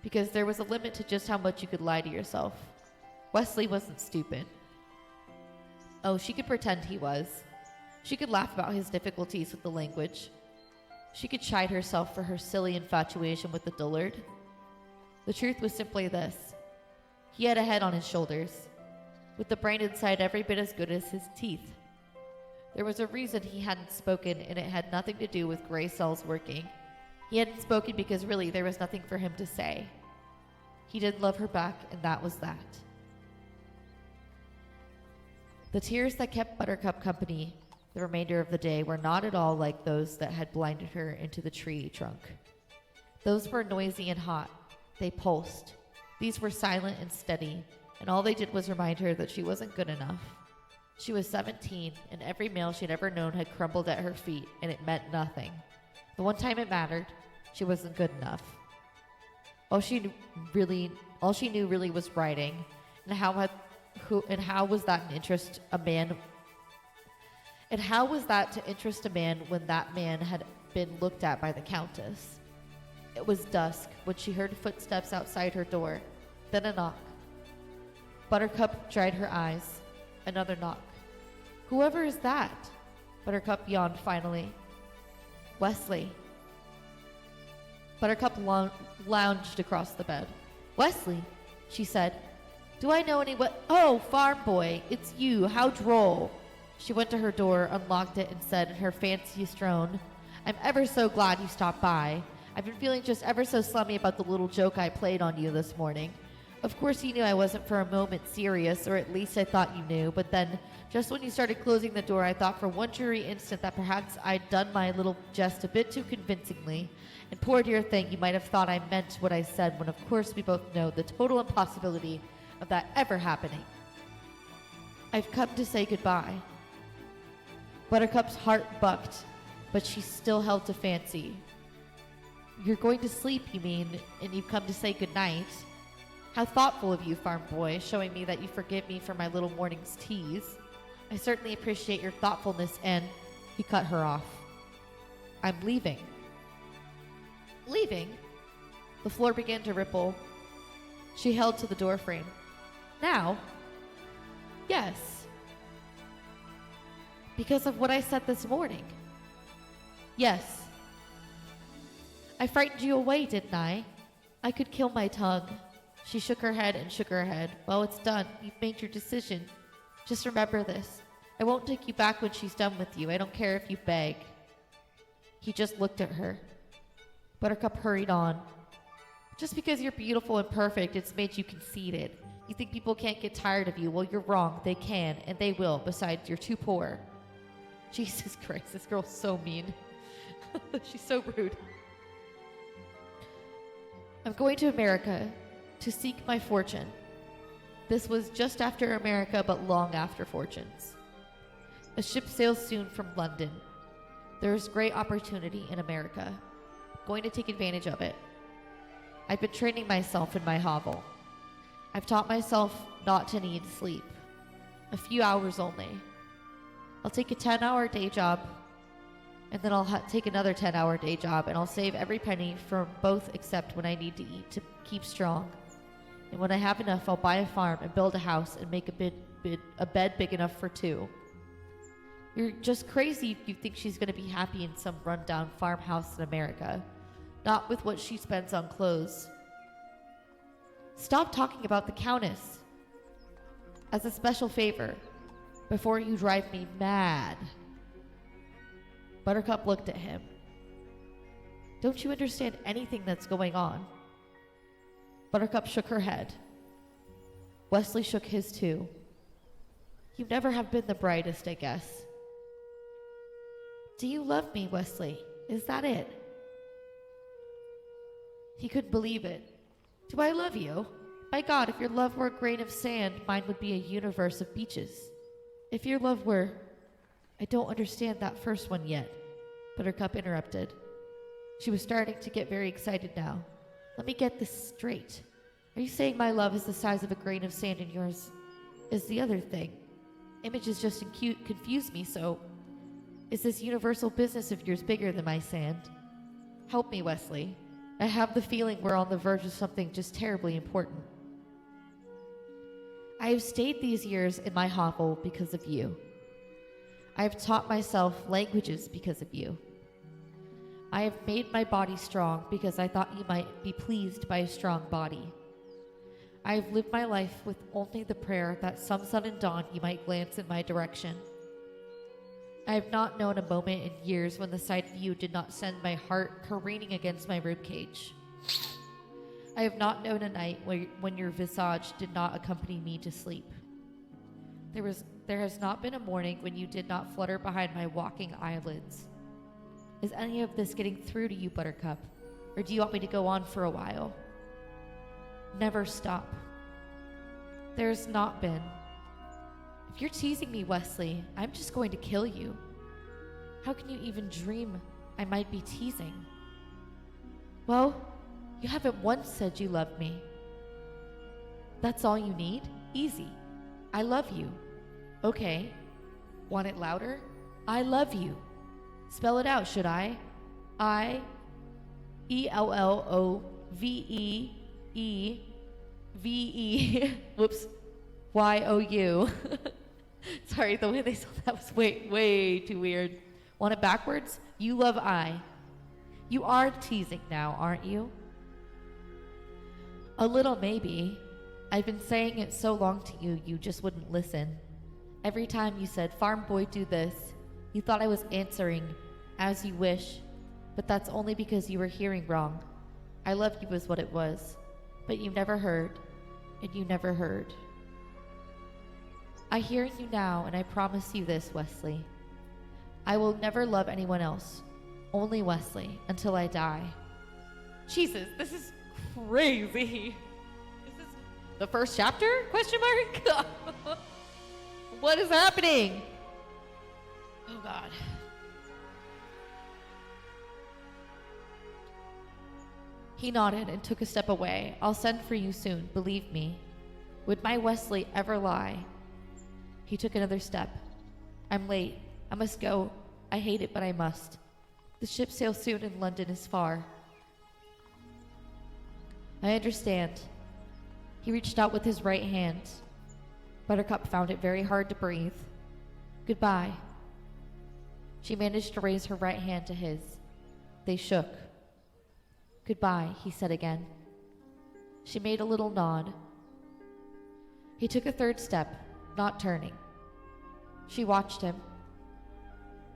because there was a limit to just how much you could lie to yourself. Wesley wasn't stupid. Oh, she could pretend he was. She could laugh about his difficulties with the language. She could chide herself for her silly infatuation with the dullard. The truth was simply this. He had a head on his shoulders, with the brain inside every bit as good as his teeth. There was a reason he hadn't spoken, and it had nothing to do with gray cells working. He hadn't spoken because really there was nothing for him to say. He didn't love her back, and that was that. The tears that kept Buttercup company the remainder of the day were not at all like those that had blinded her into the tree trunk. Those were noisy and hot. They pulsed. These were silent and steady, and all they did was remind her that she wasn't good enough. She was 17, and every male she'd ever known had crumbled at her feet, and it meant nothing. The one time it mattered, she wasn't good enough. All she knew really was writing, and how was that to interest a man when that man had been looked at by the Countess? It was dusk when she heard footsteps outside her door, then a knock. Buttercup dried her eyes. Another knock. Whoever is that? Buttercup yawned finally. Wesley. Buttercup lounged across the bed. Wesley, she said. Do I know anyone? Oh, farm boy, it's you. How droll. She went to her door, unlocked it, and said in her fanciest drone, I'm ever so glad you stopped by. I've been feeling just ever so slummy about the little joke I played on you this morning. Of course you knew I wasn't for a moment serious, or at least I thought you knew, but then, just when you started closing the door, I thought for one dreary instant that perhaps I'd done my little jest a bit too convincingly, and poor dear thing, you might have thought I meant what I said, when of course we both know the total impossibility of that ever happening. I've come to say goodbye. Buttercup's heart bucked, but she still held to fancy. You're going to sleep, you mean, and you've come to say goodnight? How thoughtful of you, farm boy, showing me that you forgive me for my little morning's tease. I certainly appreciate your thoughtfulness, and he cut her off. I'm leaving. Leaving? The floor began to ripple. She held to the doorframe. Now? Yes. Because of what I said this morning? Yes. I frightened you away, didn't I? I could kill my tongue. She shook her head and shook her head. Well, it's done. You've made your decision. Just remember this. I won't take you back when she's done with you. I don't care if you beg. He just looked at her. Buttercup hurried on. Just because you're beautiful and perfect, it's made you conceited. You think people can't get tired of you. Well, you're wrong. They can, and they will. Besides, you're too poor. Jesus Christ, this girl's so mean. She's so rude. I'm going to America to seek my fortune. This was just after America, but long after fortunes. A ship sails soon from London. There is great opportunity in America. Going to take advantage of it. I've been training myself in my hovel. I've taught myself not to need sleep. A few hours only. I'll take a 10-hour day job, and then I'll take another 10-hour day job, and I'll save every penny from both except when I need to eat to keep strong. And when I have enough, I'll buy a farm and build a house and make a bed big enough for two. You're just crazy if you think she's going to be happy in some rundown farmhouse in America. Not with what she spends on clothes. Stop talking about the Countess. As a special favor, before you drive me mad. Buttercup looked at him. Don't you understand anything that's going on? Buttercup shook her head. Wesley shook his too. You never have been the brightest, I guess. Do you love me, Wesley? Is that it? He couldn't believe it. Do I love you? My God, if your love were a grain of sand, mine would be a universe of beaches. If your love were... I don't understand that first one yet, Buttercup interrupted. She was starting to get very excited now. Let me get this straight. Are you saying my love is the size of a grain of sand and yours is the other thing? Images just confuse me, so... Is this universal business of yours bigger than my sand? Help me, Wesley. I have the feeling we're on the verge of something just terribly important. I have stayed these years in my hovel because of you. I have taught myself languages because of you. I have made my body strong because I thought you might be pleased by a strong body. I have lived my life with only the prayer that some sudden dawn you might glance in my direction. I have not known a moment in years when the sight of you did not send my heart careening against my ribcage. I have not known a night when your visage did not accompany me to sleep. There has not been a morning when you did not flutter behind my walking eyelids. Is any of this getting through to you, Buttercup? Or do you want me to go on for a while? Never stop. There's not been. If you're teasing me, Wesley, I'm just going to kill you. How can you even dream I might be teasing? Well, you haven't once said you loved me. That's all you need? Easy. I love you. Okay. Want it louder? I love you. Spell it out, should I? I-E-L-L-O-V-E-E-V-E whoops. Y-O-U. Sorry, the way they spelled that was way too weird. Want it backwards? You love I. You are teasing now, aren't you? A little, maybe. I've been saying it so long to you, you just wouldn't listen. Every time you said, "Farm boy, do this," you thought I was answering, "As you wish," but that's only because you were hearing wrong. I love you is what it was, but you never heard, and you never heard. I hear you now, and I promise you this, Wesley. I will never love anyone else, only Wesley, until I die. Jesus, this is crazy. Is this the first chapter? Question mark? What is happening? Oh, God. He nodded and took a step away. I'll send for you soon, believe me. Would my Wesley ever lie? He took another step. I'm late. I must go. I hate it, but I must. The ship sails soon and London is far. I understand. He reached out with his right hand. Buttercup found it very hard to breathe. Goodbye. She managed to raise her right hand to his. They shook. Goodbye, he said again. She made a little nod. He took a third step, not turning. She watched him.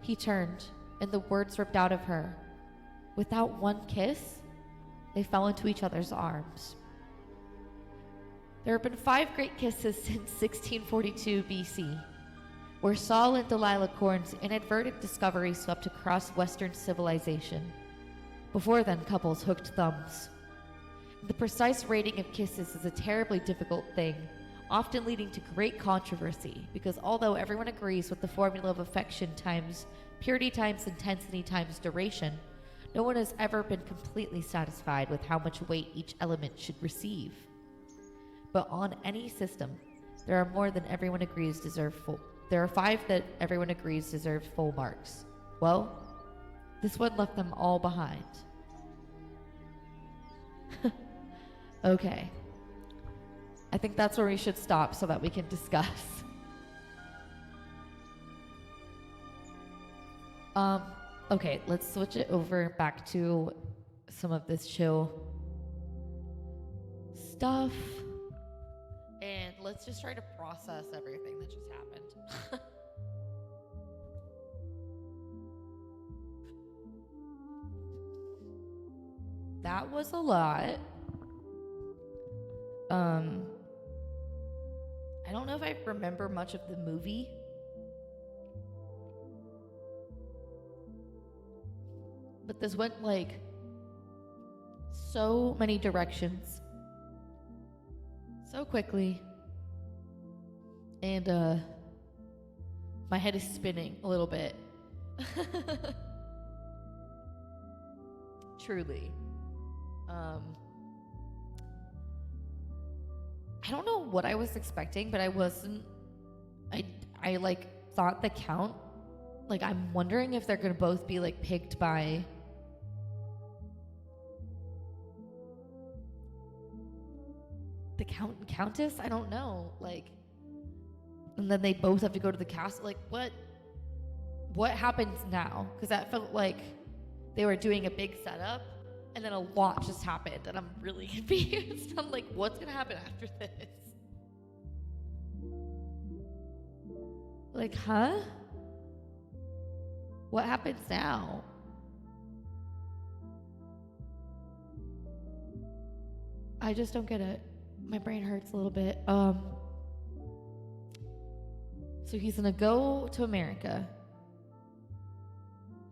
He turned, and the words ripped out of her. Without one kiss, they fell into each other's arms. There have been 5 great kisses since 1642 BC, where Saul and Delilah Corn's inadvertent discovery swept across Western civilization. Before then, couples hooked thumbs. The precise rating of kisses is a terribly difficult thing, often leading to great controversy, because although everyone agrees with the formula of affection times purity times intensity times duration, no one has ever been completely satisfied with how much weight each element should receive. But on any system, there are more than everyone agrees deserve full. There are 5 that everyone agrees deserve full marks. Well, this one left them all behind. Okay. I think that's where we should stop so that we can discuss. Okay, let's switch it over back to some of this chill stuff. And let's just try to process everything that just happened. That was a lot. I don't know if I remember much of the movie. But this went like so many directions so quickly. And my head is spinning a little bit. Truly. I don't know what I was expecting, but I like thought the count, like I'm wondering if they're gonna both be like picked by the count and countess. I don't know, like, and then they both have to go to the castle. Like, what happens now? Because that felt like they were doing a big setup and then a lot just happened and I'm really confused. I'm like, what's gonna happen after this? Like, huh? What happens now? I just don't get it. My brain hurts a little bit. So he's gonna go to America.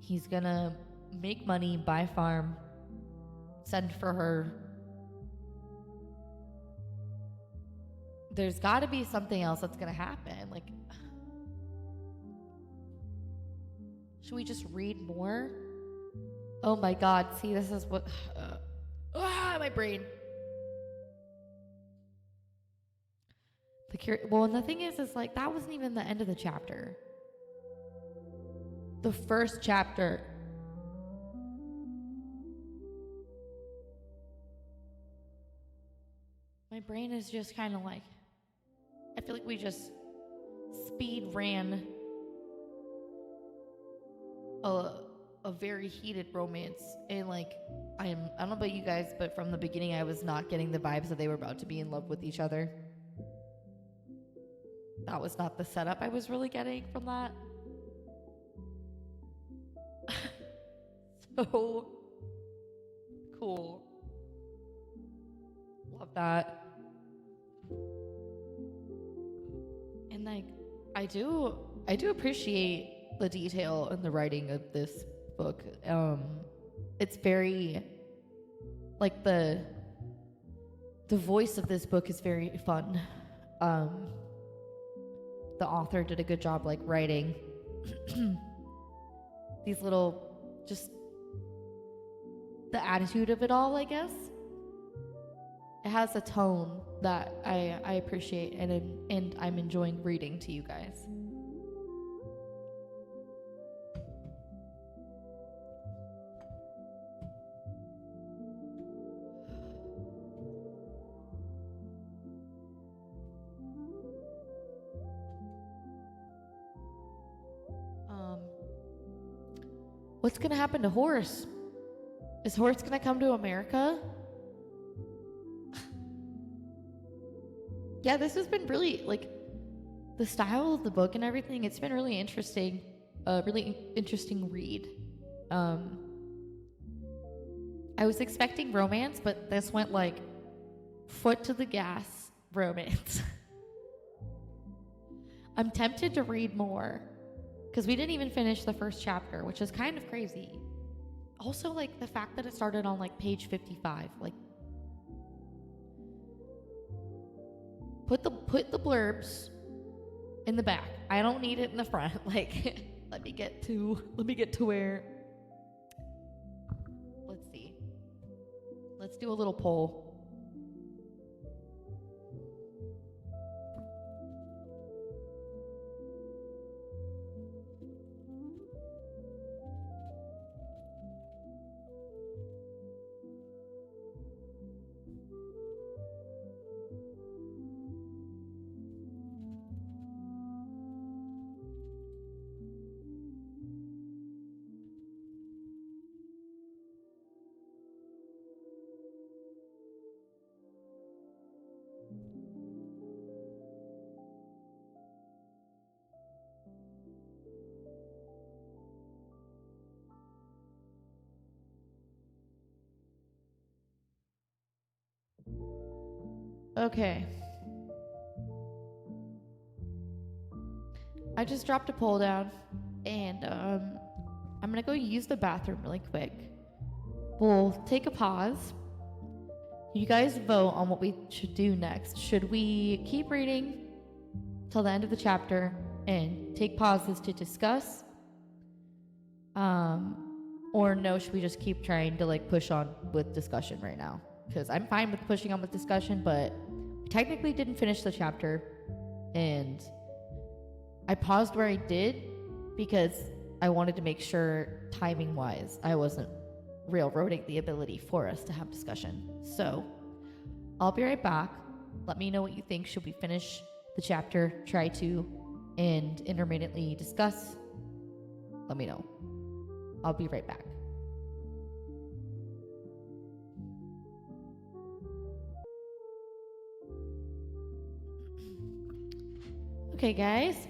He's gonna make money, buy a farm, send for her. There's gotta be something else that's gonna happen. Like, should we just read more? Oh my God, see, this is what, my brain. Well, and the thing is like, that wasn't even the end of the chapter. The first chapter. My brain is just kind of like, I feel like we just speed ran a very heated romance. And like, I don't know about you guys, but from the beginning I was not getting the vibes that they were about to be in love with each other. That was not the setup I was really getting from that. So cool. Love that. And like, I do appreciate the detail and the writing of this book. It's very, like, the voice of this book is very fun. The author did a good job, like, writing these little, just the attitude of it all, I guess. It has a tone that I appreciate, and I'm enjoying reading to you guys. What's gonna happen to Horace? Is Horace gonna come to America? Yeah, this has been really, like, the style of the book and everything, it's been really interesting. Really interesting read. I was expecting romance, but this went like foot to the gas romance. I'm tempted to read more, because we didn't even finish the first chapter, which is kind of crazy. Also, like, the fact that it started on, like, page 55, like, put the blurbs in the back. I don't need it in the front. Like, let me get to where. Let's see. Let's do a little poll. Okay. I just dropped a poll down, and I'm gonna go use the bathroom really quick. We'll take a pause. You guys vote on what we should do next. Should we keep reading till the end of the chapter and take pauses to discuss? Or no, should we just keep trying to like push on with discussion right now? Because I'm fine with pushing on with discussion, but we technically didn't finish the chapter, and I paused where I did because I wanted to make sure timing wise I wasn't railroading the ability for us to have discussion. So I'll be right back. Let me know what you think. Should we finish the chapter, try to, and intermittently discuss? Let me know. I'll be right back. Okay, guys.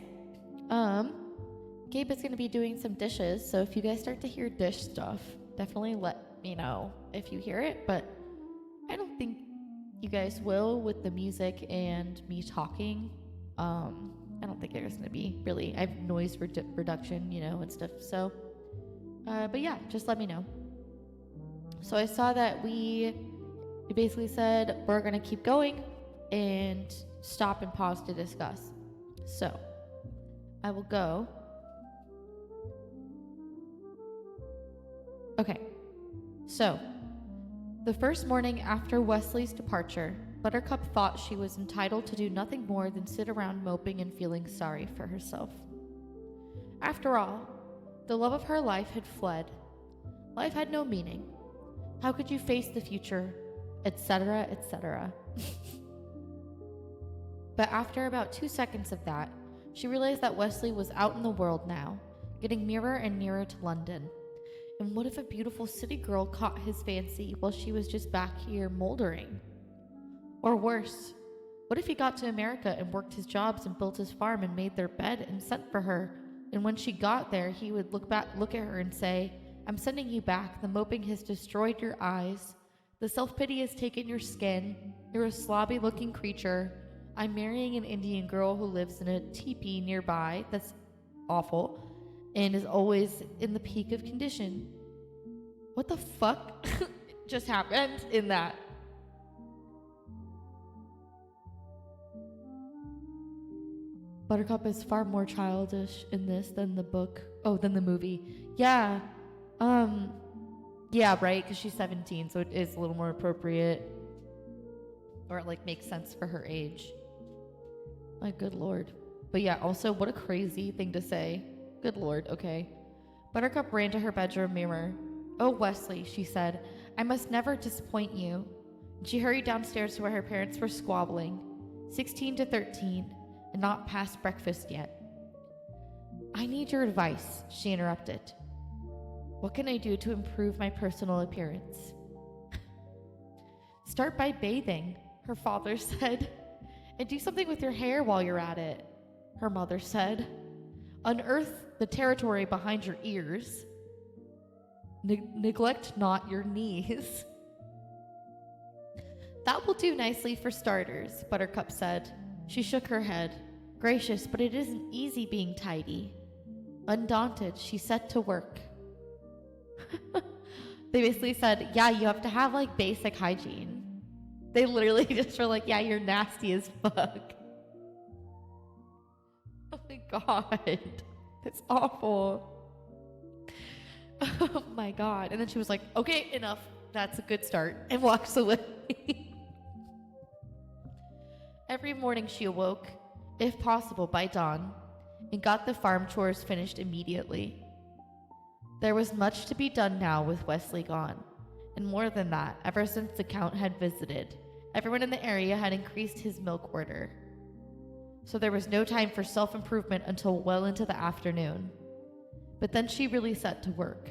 Gabe is going to be doing some dishes, so if you guys start to hear dish stuff, definitely let me know if you hear it, but I don't think you guys will with the music and me talking. I don't think there's going to be really. I have noise reduction, and stuff, so but yeah, just let me know. So I saw that we basically said we're going to keep going and stop and pause to discuss. So I will go. Okay, so the first morning after Wesley's departure, Buttercup thought she was entitled to do nothing more than sit around moping and feeling sorry for herself. After all, the love of her life had fled. Life had no meaning. How could you face the future, etc., etc.? But after about 2 seconds of that, she realized that Wesley was out in the world now, getting nearer and nearer to London. And what if a beautiful city girl caught his fancy while she was just back here moldering? Or worse, what if he got to America and worked his jobs and built his farm and made their bed and sent for her? And when she got there, he would look at her and say, "I'm sending you back. The moping has destroyed your eyes. The self-pity has taken your skin. You're a slobby-looking creature. I'm marrying an Indian girl who lives in a teepee nearby that's awful and is always in the peak of condition." What the fuck just happened in that? Buttercup is far more childish in this than the book. Oh, than the movie. Yeah. Yeah, right, because she's 17, so it is a little more appropriate. Or it, like, makes sense for her age. My good lord. But yeah, also, what a crazy thing to say. Good lord, okay. Buttercup ran to her bedroom mirror. "Oh, Wesley," she said, "I must never disappoint you." She hurried downstairs to where her parents were squabbling. 16 to 13, and not past breakfast yet. "I need your advice," she interrupted. "What can I do to improve my personal appearance?" "Start by bathing," her father said. "And do something with your hair while you're at it," her mother said. "Unearth the territory behind your ears. Neglect not your knees." "That will do nicely for starters," Buttercup said. She shook her head. "Gracious, but it isn't easy being tidy." Undaunted, she set to work. They basically said, yeah, you have to have like basic hygiene. They literally just were like, yeah, you're nasty as fuck. Oh my god. That's awful. Oh my god. And then she was like, okay, enough. That's a good start. And walks away. Every morning she awoke, if possible by dawn, and got the farm chores finished immediately. There was much to be done now with Wesley gone, and more than that, ever since the Count had visited, everyone in the area had increased his milk order. So there was no time for self-improvement until well into the afternoon. But then she really set to work.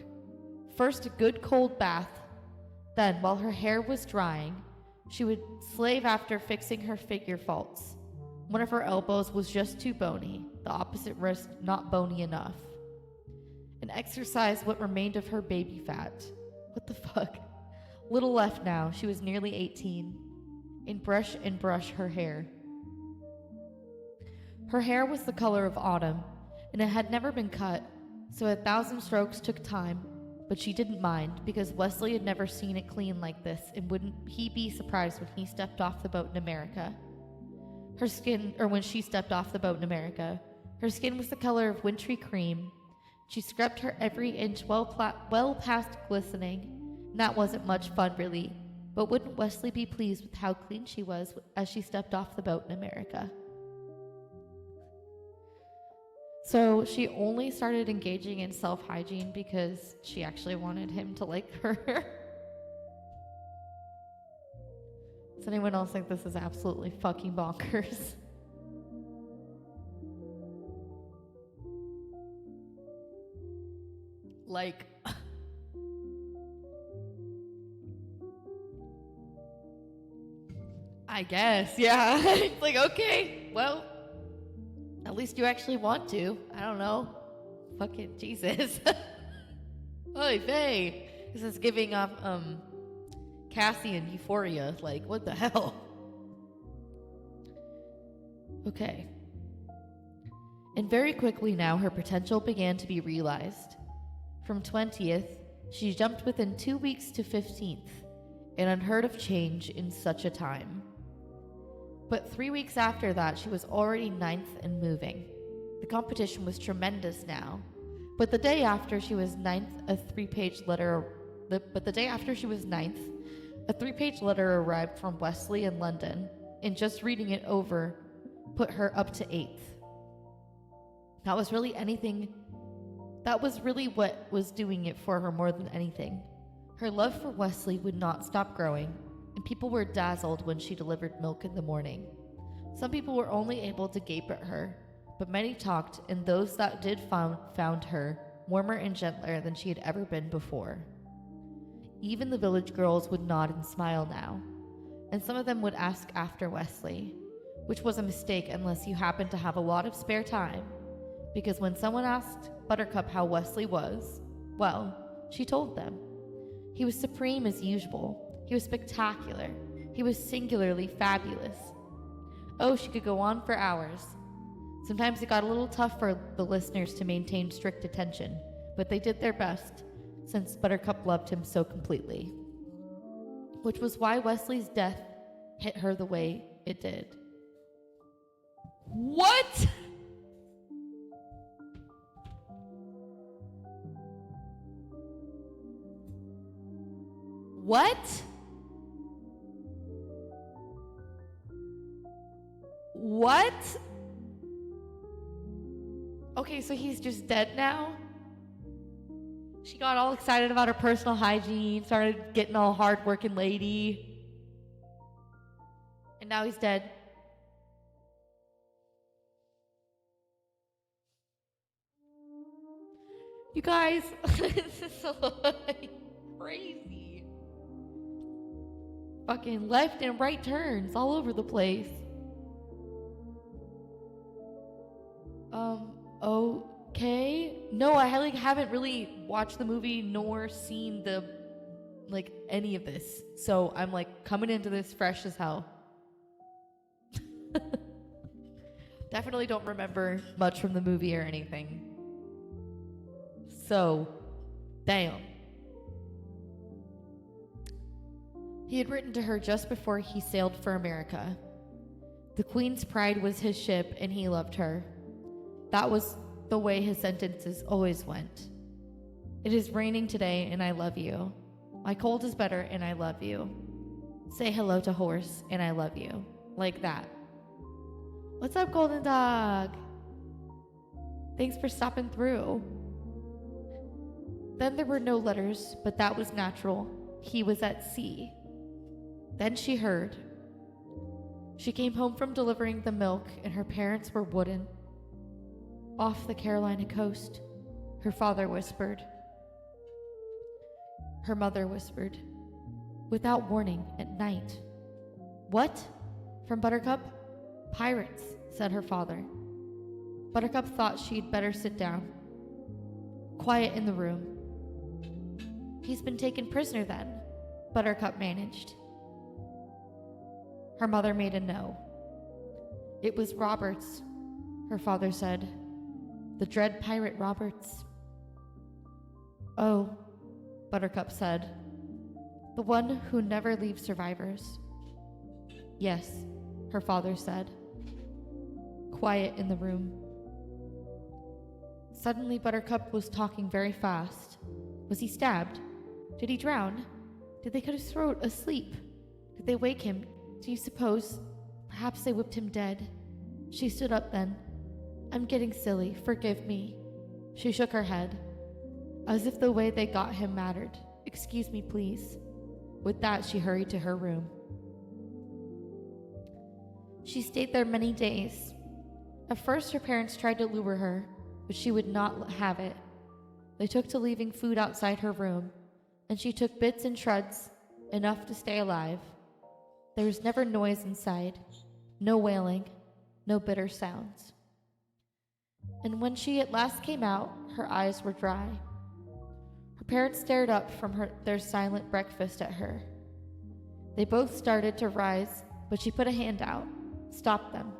First, a good cold bath. Then, while her hair was drying, she would slave after fixing her figure faults. One of her elbows was just too bony, the opposite wrist not bony enough. And exercise what remained of her baby fat. What the fuck? Little left now, she was nearly 18. And brush her hair. Her hair was the color of autumn, and it had never been cut. So 1,000 strokes took time, but she didn't mind because Wesley had never seen it clean like this, and wouldn't he be surprised when he stepped off the boat in America? When she stepped off the boat in America, her skin was the color of wintry cream. She scrubbed her every inch well past glistening, and that wasn't much fun really, but wouldn't Wesley be pleased with how clean she was as she stepped off the boat in America? So she only started engaging in self-hygiene because she actually wanted him to like her. Does anyone else think this is absolutely fucking bonkers? Like, I guess, yeah. It's like, okay, well, at least you actually want to. I don't know. Fucking Jesus. Oy vey. This is giving off, Cassie and Euphoria. Like, what the hell? Okay. And very quickly now, her potential began to be realized. From 20th, she jumped within 2 weeks to 15th, an unheard of change in such a time. But 3 weeks after that, she was already 9th and moving. The competition was tremendous now. But the day after she was 9th, a 3-page letter arrived from Wesley in London, and just reading it over put her up to 8th. That was really what was doing it for her more than anything. Her love for Wesley would not stop growing, and people were dazzled when she delivered milk in the morning. Some people were only able to gape at her, but many talked, and those that did found her warmer and gentler than she had ever been before. Even the village girls would nod and smile now, and some of them would ask after Wesley, which was a mistake unless you happened to have a lot of spare time, because when someone asked Buttercup how Wesley was, well, she told them. He was supreme as usual. He was spectacular. He was singularly fabulous. Oh, she could go on for hours. Sometimes it got a little tough for the listeners to maintain strict attention, but they did their best, since Buttercup loved him so completely. Which was why Wesley's death hit her the way it did. What? What? What? Okay, so he's just dead now? She got all excited about her personal hygiene, started getting all hard-working lady. And now he's dead. You guys, this is so crazy. Fucking left and right turns all over the place. Okay. No, I haven't really watched the movie nor seen any of this. So I'm coming into this fresh as hell. Definitely don't remember much from the movie or anything. So, damn. He had written to her just before he sailed for America. The Queen's Pride was his ship, and he loved her. That was the way his sentences always went. It is raining today, and I love you. My cold is better, and I love you. Say hello to horse, and I love you. Like that. What's up, Golden Dog? Thanks for stopping through. Then there were no letters, but that was natural. He was at sea. Then she heard. She came home from delivering the milk, and her parents were wooden. Off the Carolina coast, her father whispered. Her mother whispered, without warning, at night. What? From Buttercup? Pirates, said her father. Buttercup thought she'd better sit down. Quiet in the room. He's been taken prisoner then, Buttercup managed. Her mother made a no. It was Roberts, her father said. The dread pirate Roberts. Oh, Buttercup said. The one who never leaves survivors. Yes, her father said. Quiet in the room. Suddenly, Buttercup was talking very fast. Was he stabbed? Did he drown? Did they cut his throat asleep? Did they wake him? Do you suppose? Perhaps they whipped him dead. She stood up then. I'm getting silly. Forgive me. She shook her head, as if the way they got him mattered. Excuse me, please. With that, she hurried to her room. She stayed there many days. At first, her parents tried to lure her, but she would not have it. They took to leaving food outside her room, and she took bits and shreds, enough to stay alive. There was never noise inside, no wailing, no bitter sounds. And when she at last came out, her eyes were dry. Her parents stared up from their silent breakfast at her. They both started to rise, but she put a hand out, stopped them.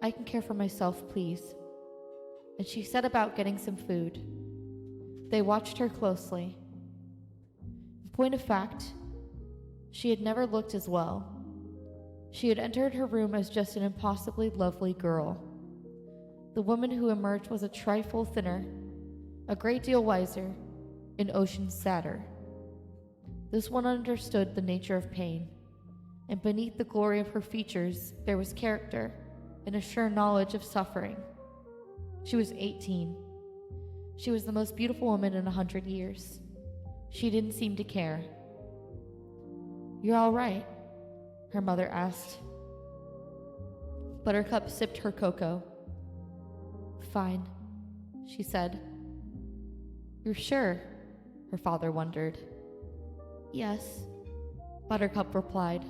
I can care for myself, please. And she set about getting some food. They watched her closely. In point of fact, she had never looked as well. She had entered her room as just an impossibly lovely girl. The woman who emerged was a trifle thinner, a great deal wiser, an ocean sadder. This one understood the nature of pain, and beneath the glory of her features there was character and a sure knowledge of suffering. She was 18. She was the most beautiful woman in 100 years. She didn't seem to care. You're all right? Her mother asked. Buttercup sipped her cocoa. Fine, she said. You're sure? Her father wondered. Yes, Buttercup replied.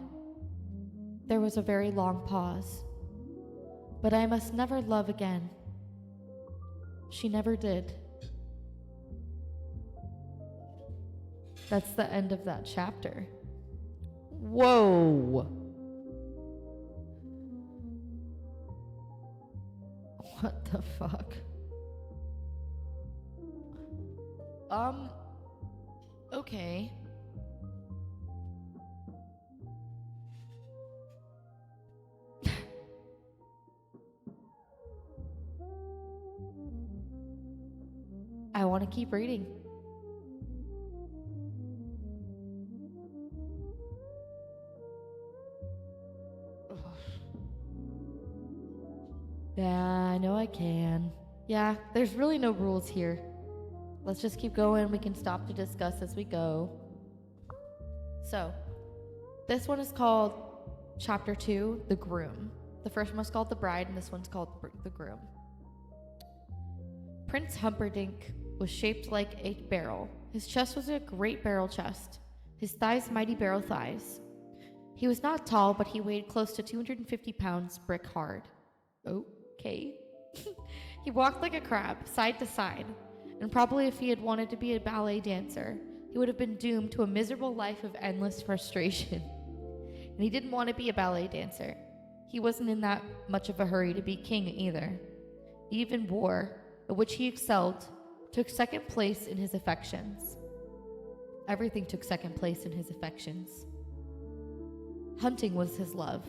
There was a very long pause. But I must never love again. She never did. That's the end of that chapter. Whoa! What the fuck? Okay. I want to keep reading. Yeah, I know I can. Yeah, there's really no rules here. Let's just keep going. We can stop to discuss as we go. So, this one is called Chapter 2, The Groom. The first one was called The Bride, and this one's called The Groom. Prince Humperdinck was shaped like a barrel. His chest was a great barrel chest, his thighs mighty barrel thighs. He was not tall, but he weighed close to 250 pounds brick hard. Okay. He walked like a crab, side to side, and probably if he had wanted to be a ballet dancer, he would have been doomed to a miserable life of endless frustration. And he didn't want to be a ballet dancer. He wasn't in that much of a hurry to be king either. Even war, at which he excelled, took second place in his affections. Everything took second place in his affections. Hunting was his love.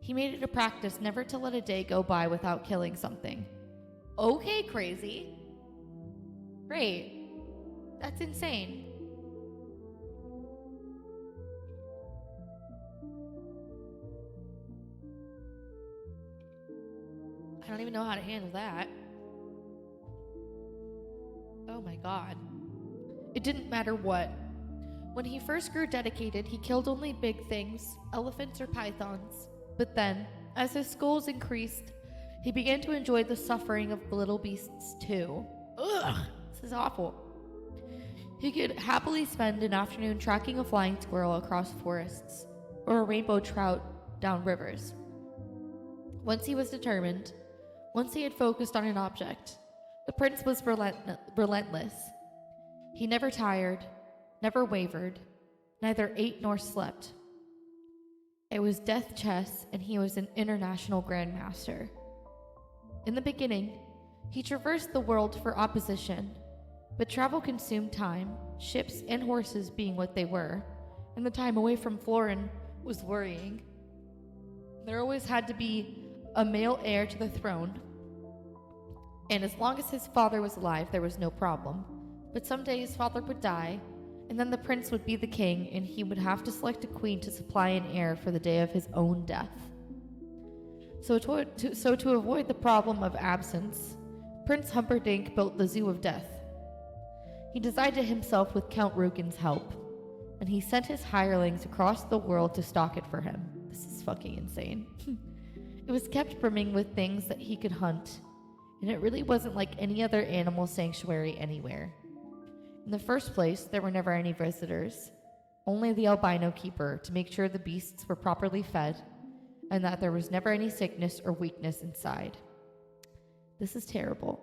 He made it a practice never to let a day go by without killing something. Okay, crazy. Great. That's insane. I don't even know how to handle that. Oh my god. It didn't matter what. When he first grew dedicated, he killed only big things, elephants or pythons. But then, as his goals increased, he began to enjoy the suffering of the little beasts too. Ugh, this is awful. He could happily spend an afternoon tracking a flying squirrel across forests, or a rainbow trout down rivers. Once he was determined, once he had focused on an object, the prince was relentless. He never tired, never wavered, neither ate nor slept. It was death chess, and he was an international grandmaster. In the beginning, he traversed the world for opposition, But travel consumed time, ships and horses being what they were, and the time away from Florin was worrying. There always had to be a male heir to the throne, and as long as his father was alive, there was no problem. But someday his father would die, and then the prince would be the king, and he would have to select a queen to supply an heir for the day of his own death. So to avoid the problem of absence, Prince Humperdinck built the Zoo of Death. He designed it himself with Count Rugen's help, and he sent his hirelings across the world to stock it for him. This is fucking insane. It was kept brimming with things that he could hunt, and it really wasn't like any other animal sanctuary anywhere. In the first place, there were never any visitors, only the albino keeper to make sure the beasts were properly fed and that there was never any sickness or weakness inside. This is terrible.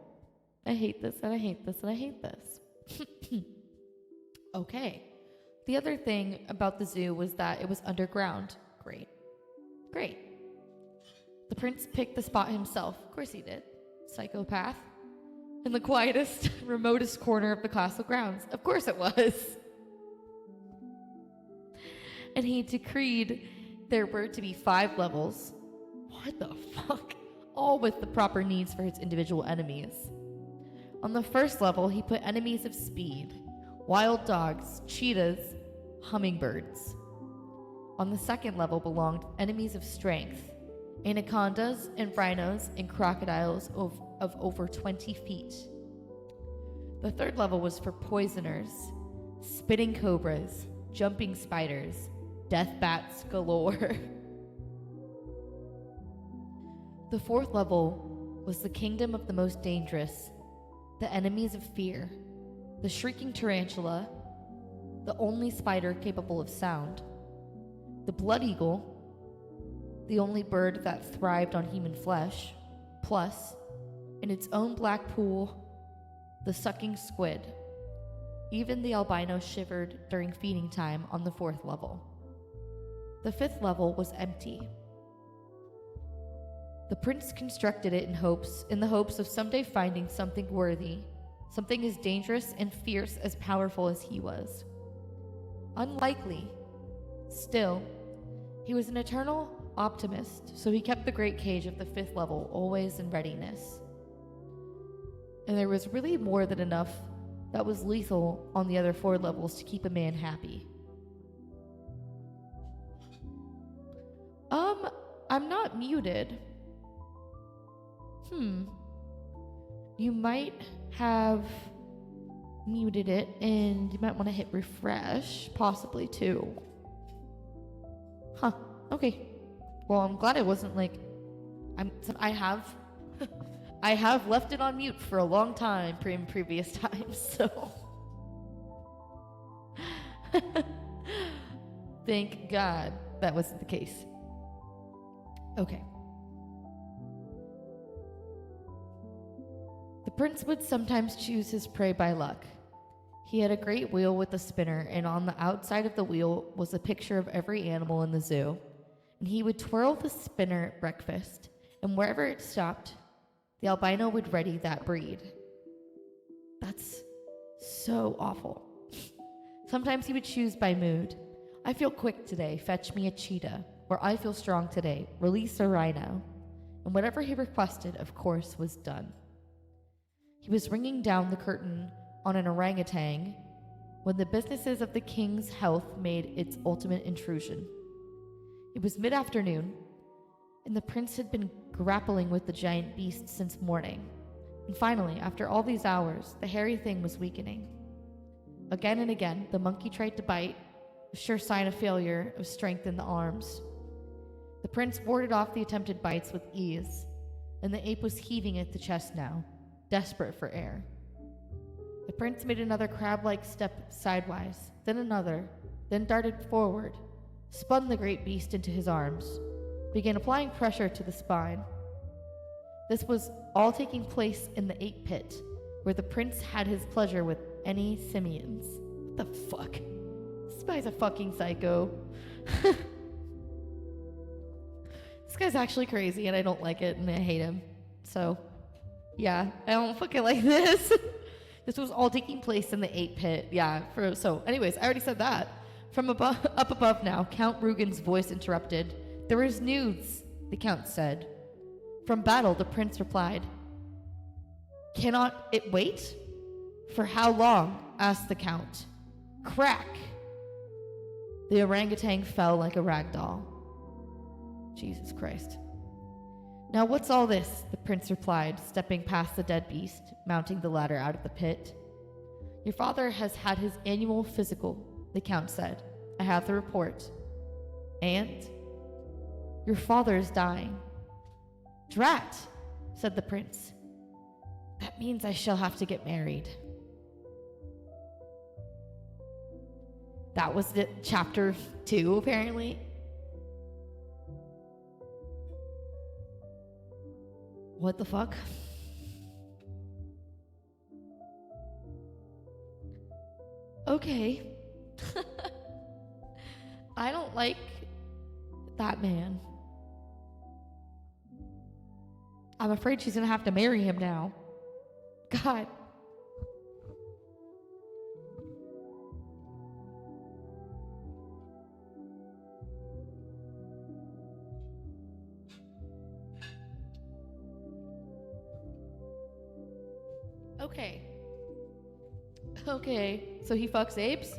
I hate this, and I hate this, and I hate this. Okay. The other thing about the zoo was that it was underground. Great. The prince picked the spot himself. Of course he did. Psychopath. In the quietest, remotest corner of the castle grounds. Of course it was. And he decreed there were to be 5 levels. What the fuck? All with the proper needs for his individual enemies. On the first level, he put enemies of speed, wild dogs, cheetahs, hummingbirds. On the second level belonged enemies of strength, anacondas and rhinos and crocodiles of over 20 feet. The third level was for poisoners, spitting cobras, jumping spiders, death bats galore. The fourth level was the kingdom of the most dangerous, the enemies of fear, the shrieking tarantula, the only spider capable of sound, the blood eagle, the only bird that thrived on human flesh, plus, in its own black pool, the sucking squid. Even the albino shivered during feeding time on the fourth level. The fifth level was empty. The prince constructed it in the hopes of someday finding something worthy, something as dangerous and fierce as powerful as he was. Unlikely. Still, he was an eternal optimist, so he kept the great cage of the fifth level always in readiness. And there was really more than enough that was lethal on the other 4 levels to keep a man happy. I'm not muted. You might have muted it, and you might want to hit refresh, possibly too. Okay. Well, I'm glad it wasn't like I have left it on mute for a long time in previous times, so thank God that wasn't the case. Okay. The prince would sometimes choose his prey by luck. He had a great wheel with a spinner, and on the outside of the wheel was a picture of every animal in the zoo. And he would twirl the spinner at breakfast, and wherever it stopped, the albino would ready that breed. That's so awful. Sometimes he would choose by mood. I feel quick today, fetch me a cheetah. Or I feel strong today, release a rhino. And whatever he requested, of course, was done. He was ringing down the curtain on an orangutan when the businesses of the king's health made its ultimate intrusion. It was mid-afternoon, and the prince had been grappling with the giant beast since morning. And finally, after all these hours, the hairy thing was weakening. Again and again, the monkey tried to bite, a sure sign of failure of strength in the arms. The prince warded off the attempted bites with ease, and the ape was heaving at the chest now, desperate for air. The prince made another crab-like step sidewise, then another, then darted forward, spun the great beast into his arms, began applying pressure to the spine. This was all taking place in the ape pit, where the prince had his pleasure with any simians. What the fuck? This guy's a fucking psycho. This guy's actually crazy, and I don't like it, and I hate him. So, yeah, I don't fucking like this. This was all taking place in the 8 pit. Yeah. Anyways, I already said that. From up above now, Count Rugen's voice interrupted. There is news, the Count said. From battle, the prince replied. Cannot it wait? For how long? Asked the Count. Crack! The orangutan fell like a rag doll. Jesus Christ. Now what's all this? The prince replied, stepping past the dead beast, mounting the ladder out of the pit. Your father has had his annual physical, the Count said. I have the report. And? Your father is dying. Drat, said the prince. That means I shall have to get married. That was the chapter 2, apparently. What the fuck? Okay. I don't like that man. I'm afraid she's gonna have to marry him now. God. Okay, so he fucks apes?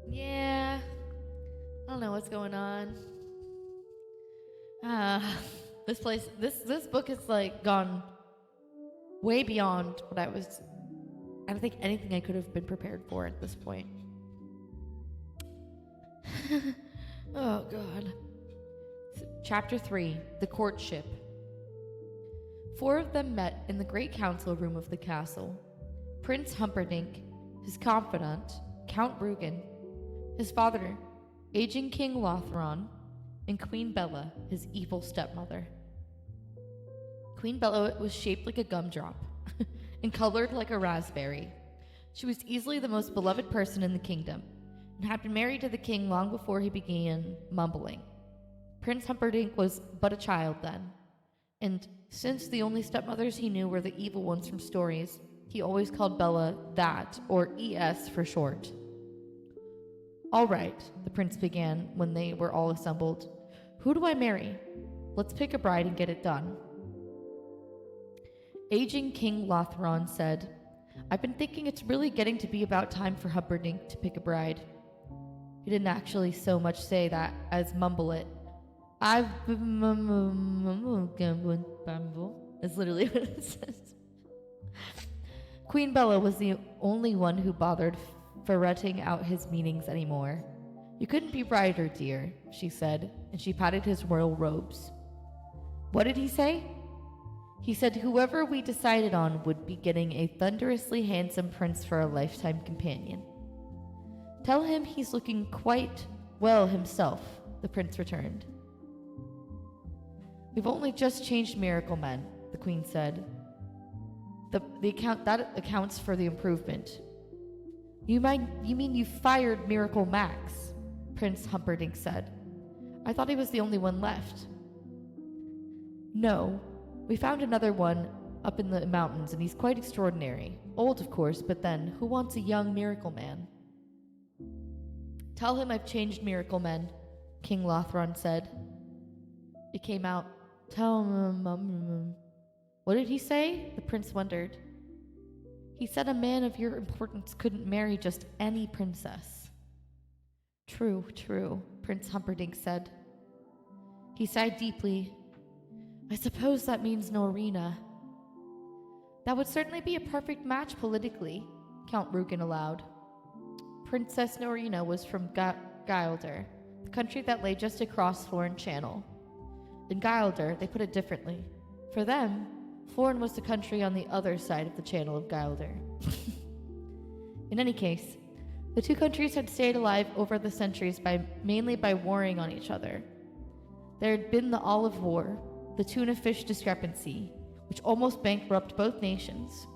Yeah, I don't know what's going on. This book has like gone way beyond what I don't think anything I could have been prepared for at this point. Oh God. Chapter 3, The Courtship. 4 of them met in the great council room of the castle. Prince Humperdinck, his confidant, Count Rugen, his father, aging King Lothron, and Queen Bella, his evil stepmother. Queen Bella was shaped like a gumdrop and colored like a raspberry. She was easily the most beloved person in the kingdom and had been married to the king long before he began mumbling. Prince Humperdinck was but a child then, and since the only stepmothers he knew were the evil ones from stories, he always called Bella that, or ES for short. All right, the prince began when they were all assembled. Who do I marry? Let's pick a bride and get it done. Aging King Lothron said, I've been thinking it's really getting to be about time for Humperdinck to pick a bride. He didn't actually so much say that as mumble it. Is literally what it says. Queen Bella was the only one who bothered ferreting out his meanings anymore. You couldn't be brighter, dear, she said, and she patted his royal robes. What did he say? He said whoever we decided on would be getting a thunderously handsome prince for a lifetime companion. Tell him he's looking quite well himself, the prince returned. We've only just changed miracle men, the queen said. That accounts for the improvement. You mean you fired Miracle Max? Prince Humperdinck said. I thought he was the only one left. No, we found another one up in the mountains, and he's quite extraordinary. Old, of course, but then, who wants a young miracle man? Tell him I've changed miracle men, King Lothron said. It came out. Tell him. What did he say? The prince wondered. He said a man of your importance couldn't marry just any princess. True, Prince Humperdinck said. He sighed deeply. I suppose that means Norina. That would certainly be a perfect match politically, Count Rugen allowed. Princess Norina was from Gilder, the country that lay just across Florin Channel. In Gilder, they put it differently. For them, Florin was the country on the other side of the channel of Gilder. In any case, the two countries had stayed alive over the centuries mainly by warring on each other. There had been the Olive War, the tuna fish discrepancy, which almost bankrupted both nations,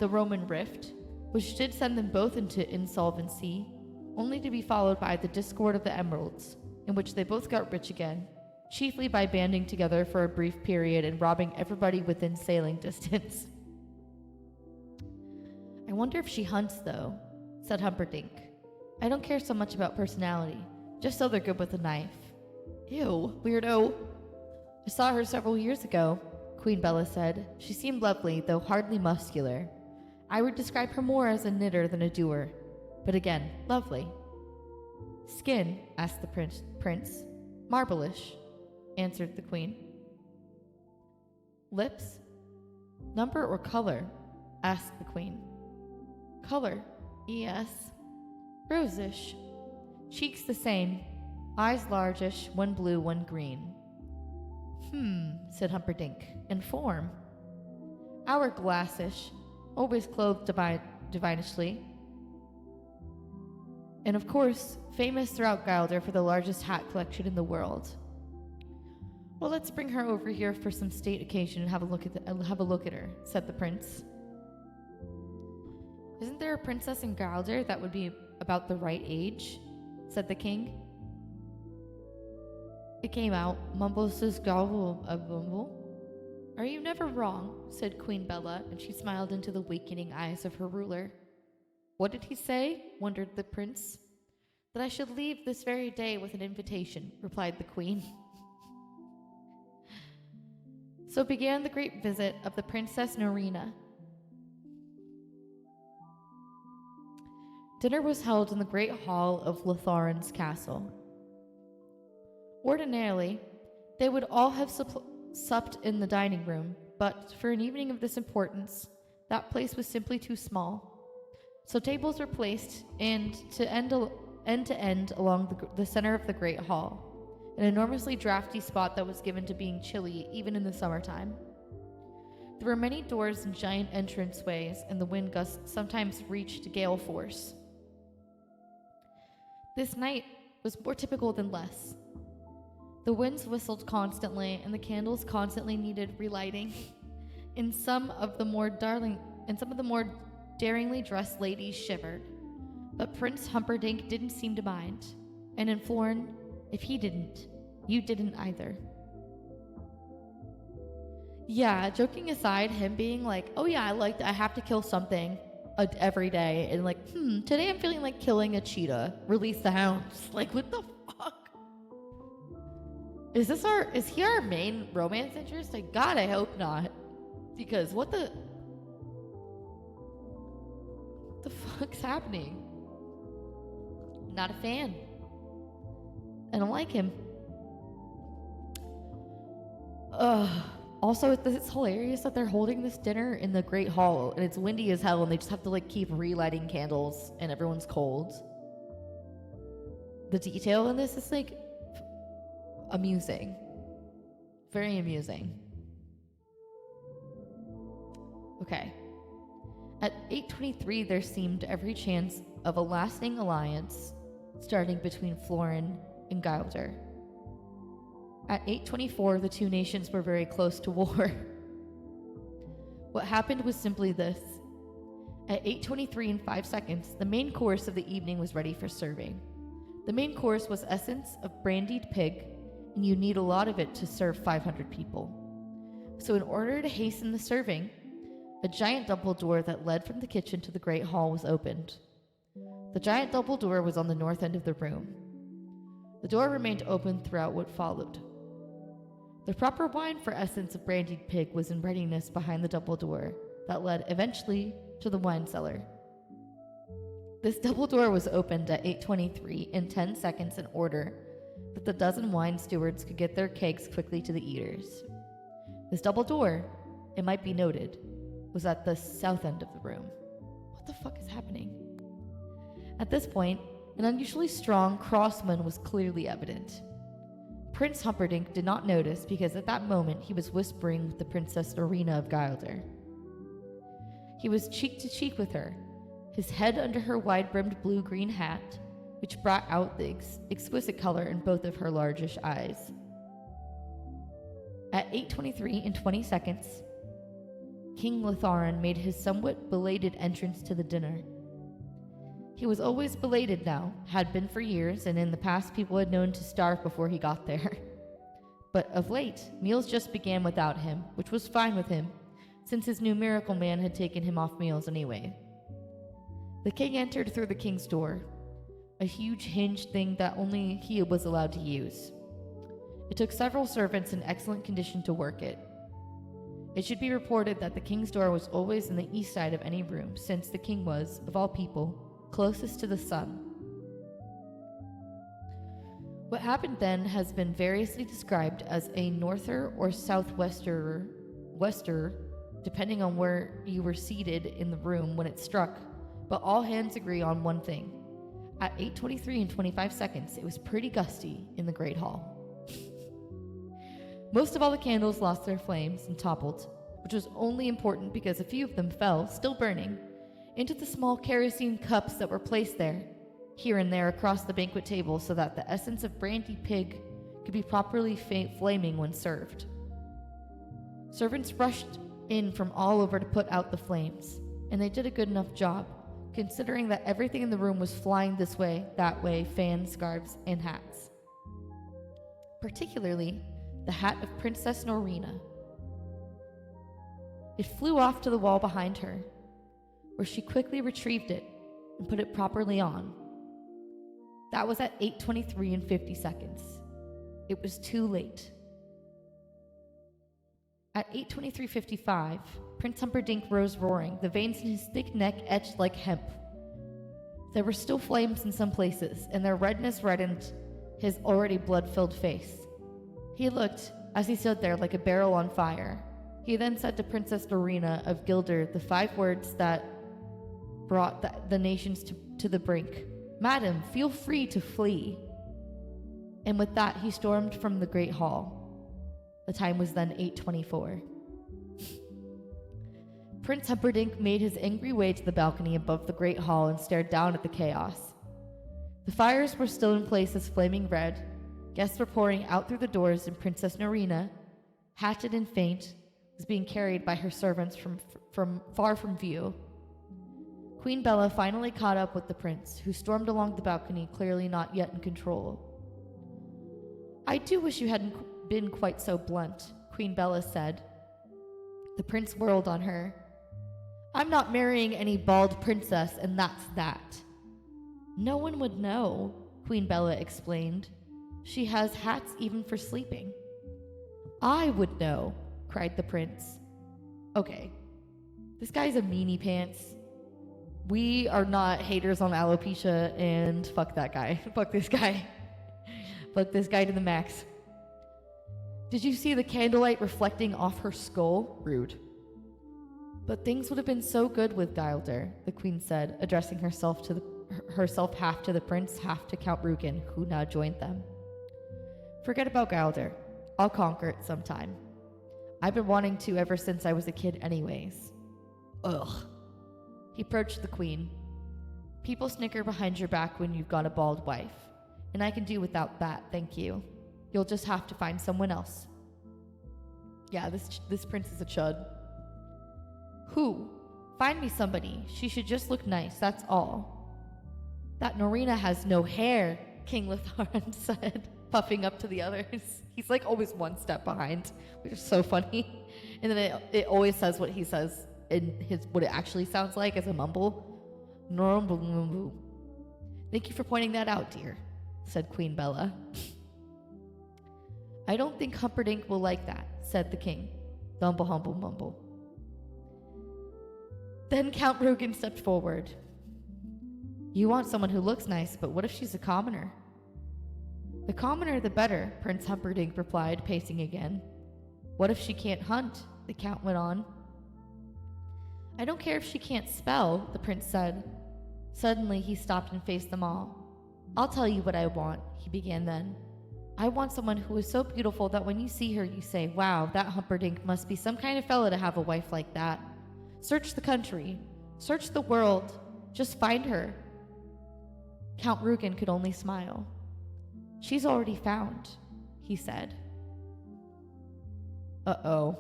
the Roman Rift, which did send them both into insolvency, only to be followed by the Discord of the Emeralds, in which they both got rich again, chiefly by banding together for a brief period and robbing everybody within sailing distance. I wonder if she hunts, though, said Humperdinck. I don't care so much about personality, just so they're good with a knife. Ew, weirdo. I saw her several years ago, Queen Bella said. She seemed lovely, though hardly muscular. I would describe her more as a knitter than a doer, but again, lovely. Skin, asked the prince. Marble-ish, answered the queen. Lips? Number or color? Asked the queen. Color, yes. Rosish. Cheeks the same. Eyes largish, one blue, one green. Said Humperdinck. And form? Hourglassish. Always clothed divinishly. And of course, famous throughout Gilder for the largest hat collection in the world. Well, let's bring her over here for some state occasion and have a look at her, said the prince. Isn't there a princess in Gilder that would be about the right age? Said the king. It came out, mumble says gobble a bumble. Are you never wrong? Said Queen Bella, and she smiled into the wakening eyes of her ruler. What did he say? Wondered the prince. That I should leave this very day with an invitation, replied the queen. So began the great visit of the Princess Norina. Dinner was held in the great hall of Lotharin's castle. Ordinarily, they would all have supped in the dining room, but for an evening of this importance, that place was simply too small. So tables were placed end to end along the center of the great hall, an enormously drafty spot that was given to being chilly even in the summertime. There were many doors and giant entranceways, and the wind gusts sometimes reached gale force. This night was more typical than less. The winds whistled constantly, and the candles constantly needed relighting. And some of the more daringly dressed ladies shivered. But Prince Humperdinck didn't seem to mind. And in Florin, if he didn't, you didn't either. Yeah, joking aside, him being like, oh yeah, I have to kill something every day. And like, today I'm feeling like killing a cheetah. Release the hounds. Like, what the fuck? Is he our main romance interest? God, I hope not. Because what the fuck's happening? Not a fan. I don't like him. Also, it's hilarious that they're holding this dinner in the Great Hall, and it's windy as hell, and they just have to like keep relighting candles, and everyone's cold. The detail in this is like amusing. Very amusing. Okay. At 8:23, there seemed every chance of a lasting alliance starting between Florin and Gilder. At 8:24, the two nations were very close to war. What happened was simply this. At 8:23 and 5 seconds, the main course of the evening was ready for serving. The main course was essence of brandied pig, and you need a lot of it to serve 500 people. So in order to hasten the serving, a giant double door that led from the kitchen to the great hall was opened. The giant double door was on the north end of the room. The door remained open throughout what followed. The proper wine for essence of brandied pig was in readiness behind the double door that led eventually to the wine cellar. This double door was opened at 8:23 in 10 seconds in order that the dozen wine stewards could get their kegs quickly to the eaters. This double door, it might be noted, was at the south end of the room. What the fuck is happening? At this point, an unusually strong crossman was clearly evident. Prince Humperdinck did not notice because at that moment he was whispering with the Princess Norina of Gilder. He was cheek to cheek with her, his head under her wide-brimmed blue-green hat, which brought out the exquisite color in both of her largish eyes. At 8:23 and 20 seconds, King Lotharin made his somewhat belated entrance to the dinner. He was always belated now, had been for years, and in the past people had known to starve before he got there. But of late, meals just began without him, which was fine with him, since his new miracle man had taken him off meals anyway. The king entered through the king's door, a huge hinged thing that only he was allowed to use. It took several servants in excellent condition to work it. It should be reported that the king's door was always in the east side of any room, since the king was, of all people, closest to the sun. What happened then has been variously described as a norther or southwester, depending on where you were seated in the room when it struck, but all hands agree on one thing. At 8:23 and 25 seconds, it was pretty gusty in the Great Hall. Most of all the candles lost their flames and toppled, which was only important because a few of them fell, still burning, into the small kerosene cups that were placed there, here and there across the banquet table, so that the essence of brandy pig could be properly flaming when served. Servants rushed in from all over to put out the flames, and they did a good enough job, considering that everything in the room was flying this way, that way, fans, scarves, and hats. Particularly, the hat of Princess Norina. It flew off to the wall behind her, where she quickly retrieved it and put it properly on. That was at 8:23 and 50 seconds. It was too late. At 8:23:55, Prince Humperdinck rose roaring, the veins in his thick neck etched like hemp. There were still flames in some places, and their redness reddened his already blood-filled face. He looked, as he stood there, like a barrel on fire. He then said to Princess Dorina of Gilder the 5 words that brought the nations to the brink. "Madam, feel free to flee." And with that, he stormed from the great hall. The time was then 8:24. Prince Humperdinck made his angry way to the balcony above the great hall and stared down at the chaos. The fires were still in place as flaming red. Guests were pouring out through the doors, and Princess Norina, hatted and faint, was being carried by her servants from far from view. Queen Bella finally caught up with the prince, who stormed along the balcony, clearly not yet in control. "I do wish you hadn't been quite so blunt," Queen Bella said. The prince whirled on her. "I'm not marrying any bald princess, and that's that." "No one would know," Queen Bella explained. "She has hats even for sleeping." "I would know," cried the prince. "Okay, this guy's a meanie pants. We are not haters on alopecia, and fuck that guy. Fuck this guy. Fuck this guy to the max. Did you see the candlelight reflecting off her skull? Rude." "But things would have been so good with Gilder," the queen said, addressing herself half to the prince, half to Count Rugen, who now joined them. "Forget about Gilder. I'll conquer it sometime. I've been wanting to ever since I was a kid anyways." Ugh. He approached the queen. "People snicker behind your back when you've got a bald wife, and I can do without that, thank you. You'll just have to find someone else." Yeah, this prince is a chud. "Who? Find me somebody. She should just look nice, that's all." "That Norina has no hair," King Litharan said, puffing up to the others. He's like always one step behind, which is so funny. And then it always says what he says in what it actually sounds like as a mumble. "Norumbu. Thank you for pointing that out, dear," said Queen Bella. "I don't think Humperdinck will like that," said the king. Dumble humble mumble. Then Count Rugen stepped forward. "You want someone who looks nice, but what if she's a commoner?" "The commoner the better," Prince Humperdinck replied, pacing again. "What if she can't hunt?" the count went on. "I don't care if she can't spell," the prince said. Suddenly he stopped and faced them all. "I'll tell you what I want," he began then. "I want someone who is so beautiful that when you see her you say, 'Wow, that Humperdinck must be some kind of fella to have a wife like that.' Search the country. Search the world. Just find her." Count Rugen could only smile. "She's already found," he said. Uh-oh.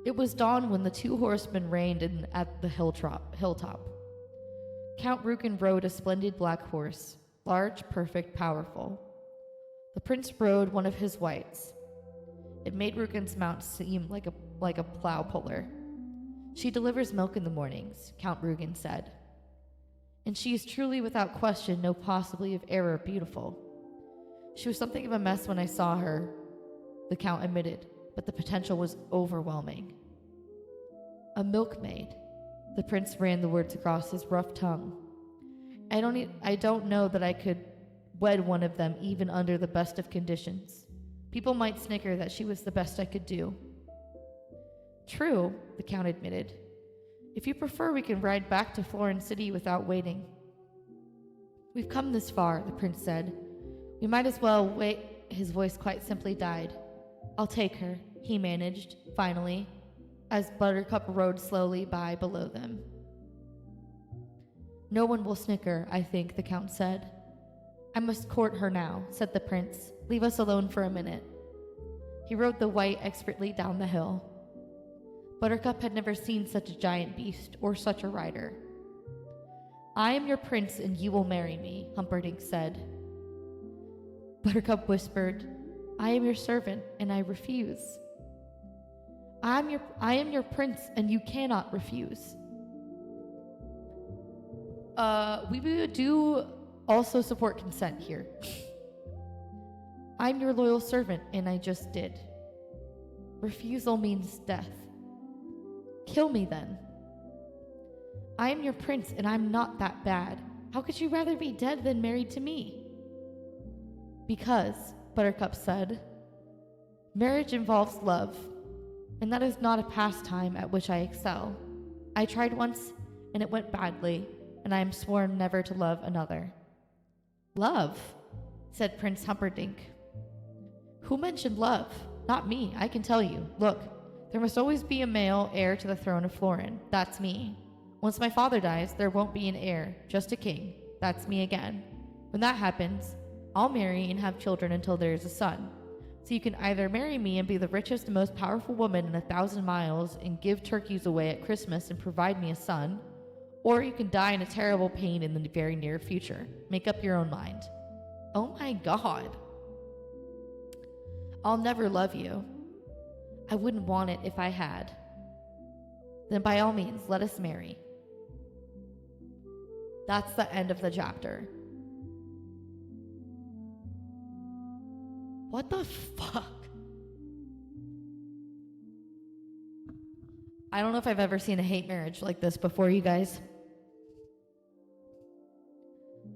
It was dawn when the 2 horsemen reined in at the hilltop. Count Rugen rode a splendid black horse, large, perfect, powerful. The prince rode one of his whites. It made Rugen's mount seem like a plow puller. She delivers milk in the mornings, Count Rugen said. And she is truly without question no possibility of error beautiful. She was something of a mess when I saw her, the Count admitted, but the potential was overwhelming. A milkmaid. The prince ran the words across his rough tongue. I don't know that I could wed one of them even under the best of conditions. People might snicker that she was the best I could do. True, the Count admitted. If you prefer, we can ride back to Florin City without waiting. We've come this far, the prince said. We might as well wait. His voice quite simply died. I'll take her, he managed, finally, as Buttercup rode slowly by below them. No one will snicker, I think, the Count said. I must court her now, said the prince. Leave us alone for a minute. He rode the white expertly down the hill. Buttercup had never seen such a giant beast or such a rider. I am your prince and you will marry me, Humperdinck said. Buttercup whispered, I am your servant and I refuse. I am your prince and you cannot refuse. We do also support consent here. I'm your loyal servant and I just did. Refusal means death. Kill me then. I am your prince and I'm not that bad. How could you rather be dead than married to me? Because, Buttercup said, marriage involves love, and that is not a pastime at which I excel. I tried once and it went badly, and I am sworn never to love another. Love, said Prince Humperdinck. Who mentioned love? Not me, I can tell you. Look, there must always be a male heir to the throne of Florin. That's me. Once my father dies, there won't be an heir, just a king. That's me again. When that happens, I'll marry and have children until there is a son. So you can either marry me and be the richest and most powerful woman in 1,000 miles and give turkeys away at Christmas and provide me a son, or you can die in a terrible pain in the very near future. Make up your own mind. Oh my God. I'll never love you. I wouldn't want it if I had. Then by all means, let us marry. That's the end of the chapter. What the fuck? I don't know if I've ever seen a hate marriage like this before, you guys.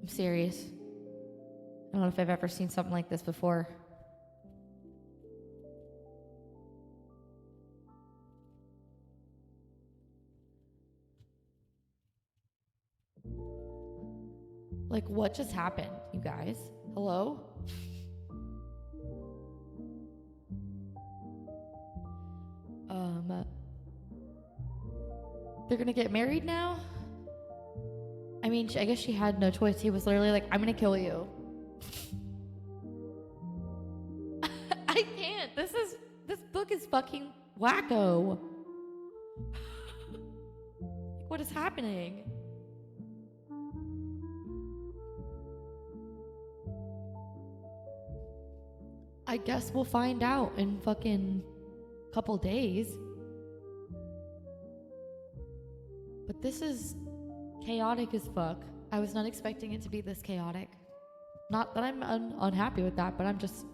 I'm serious. I don't know if I've ever seen something like this before. Like, what just happened, you guys? Hello? They're gonna get married now? I mean, I guess she had no choice. He was literally like, I'm gonna kill you. I can't. This book is fucking wacko. What is happening? I guess we'll find out in fucking couple days. But this is chaotic as fuck. I was not expecting it to be this chaotic. Not that I'm unhappy with that, but I'm just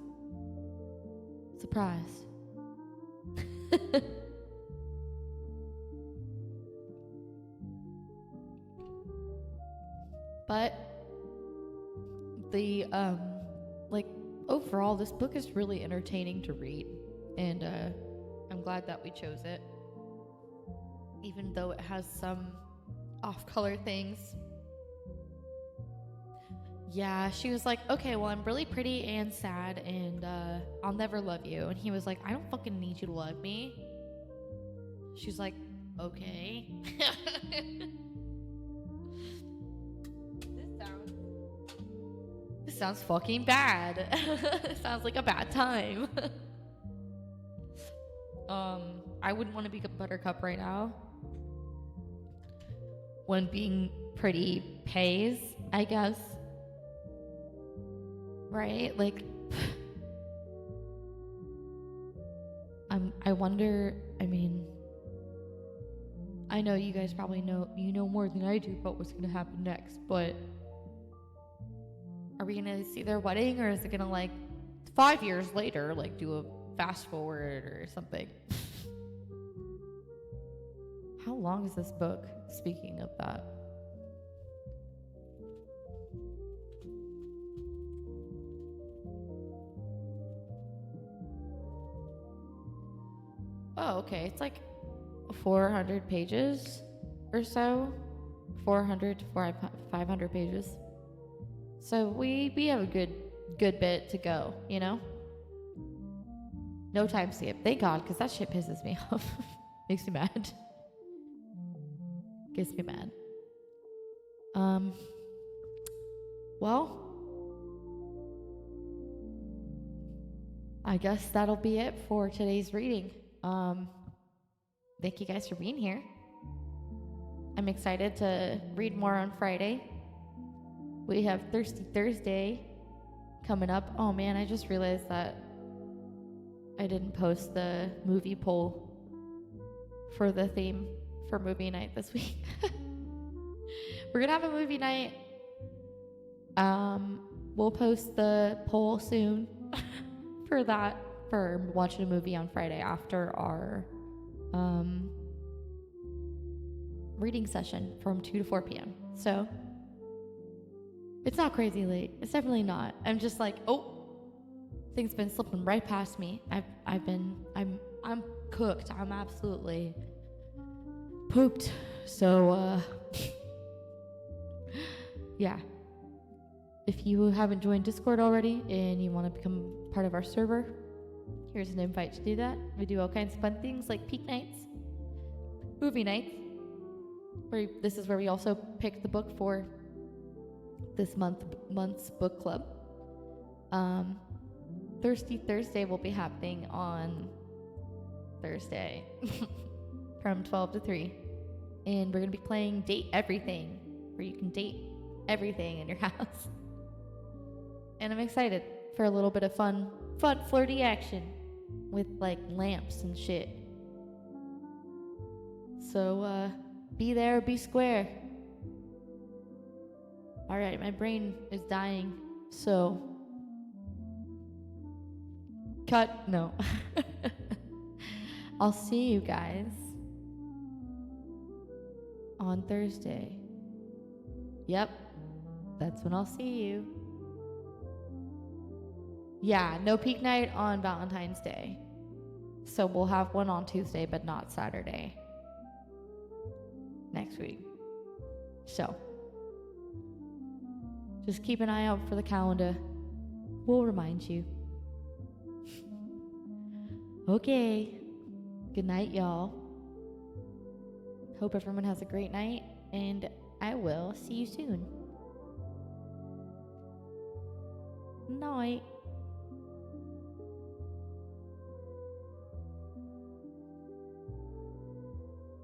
surprised. But the overall, this book is really entertaining to read, and I'm glad that we chose it, even though it has some off-color things. Yeah, she was like, okay, well, I'm really pretty and sad, and I'll never love you. And he was like, I don't fucking need you to love me. She's like, okay. This sounds fucking bad. It sounds like a bad time. I wouldn't want to be a Buttercup right now. When being pretty pays, I guess. Right? Like, I wonder, I mean, I know you guys probably know more than I do about what's gonna happen next, but are we gonna see their wedding, or is it gonna, like, 5 years later, like, do a fast forward or something? How long is this book? Speaking of that. Oh, okay. It's like 400 pages or so. 400 to 500 pages. So we have a good bit to go, you know? No time skip. Thank God, because that shit pisses me off. Makes me mad. Gets me mad. Well, I guess that'll be it for today's reading. Thank you guys for being here. I'm excited to read more on Friday. We have Thirsty Thursday coming up. Oh man, I just realized that I didn't post the movie poll for the theme for movie night this week. We're gonna have a movie night. We'll post the poll soon for that, for watching a movie on Friday after our reading session from 2 to 4 p.m. So it's not crazy late. It's definitely not. I'm just like, oh, things been slipping right past me. I'm cooked. I'm absolutely pooped. So yeah. If you haven't joined Discord already and you want to become part of our server, here's an invite to do that. We do all kinds of fun things like peak nights, movie nights. This is where we also pick the book for this month's book club. Thirsty Thursday will be happening on Thursday from 12 to 3. And we're going to be playing Date Everything, where you can date everything in your house. And I'm excited for a little bit of fun, flirty action with, like, lamps and shit. So, be there, be square. Alright, my brain is dying, so... Cut. No. I'll see you guys on Thursday. Yep, that's when I'll see you. Yeah, no peak night on Valentine's Day. So we'll have one on Tuesday, but not Saturday. Next week. So, just keep an eye out for the calendar. We'll remind you. Okay. Good night, y'all. Hope everyone has a great night, and I will see you soon. Night.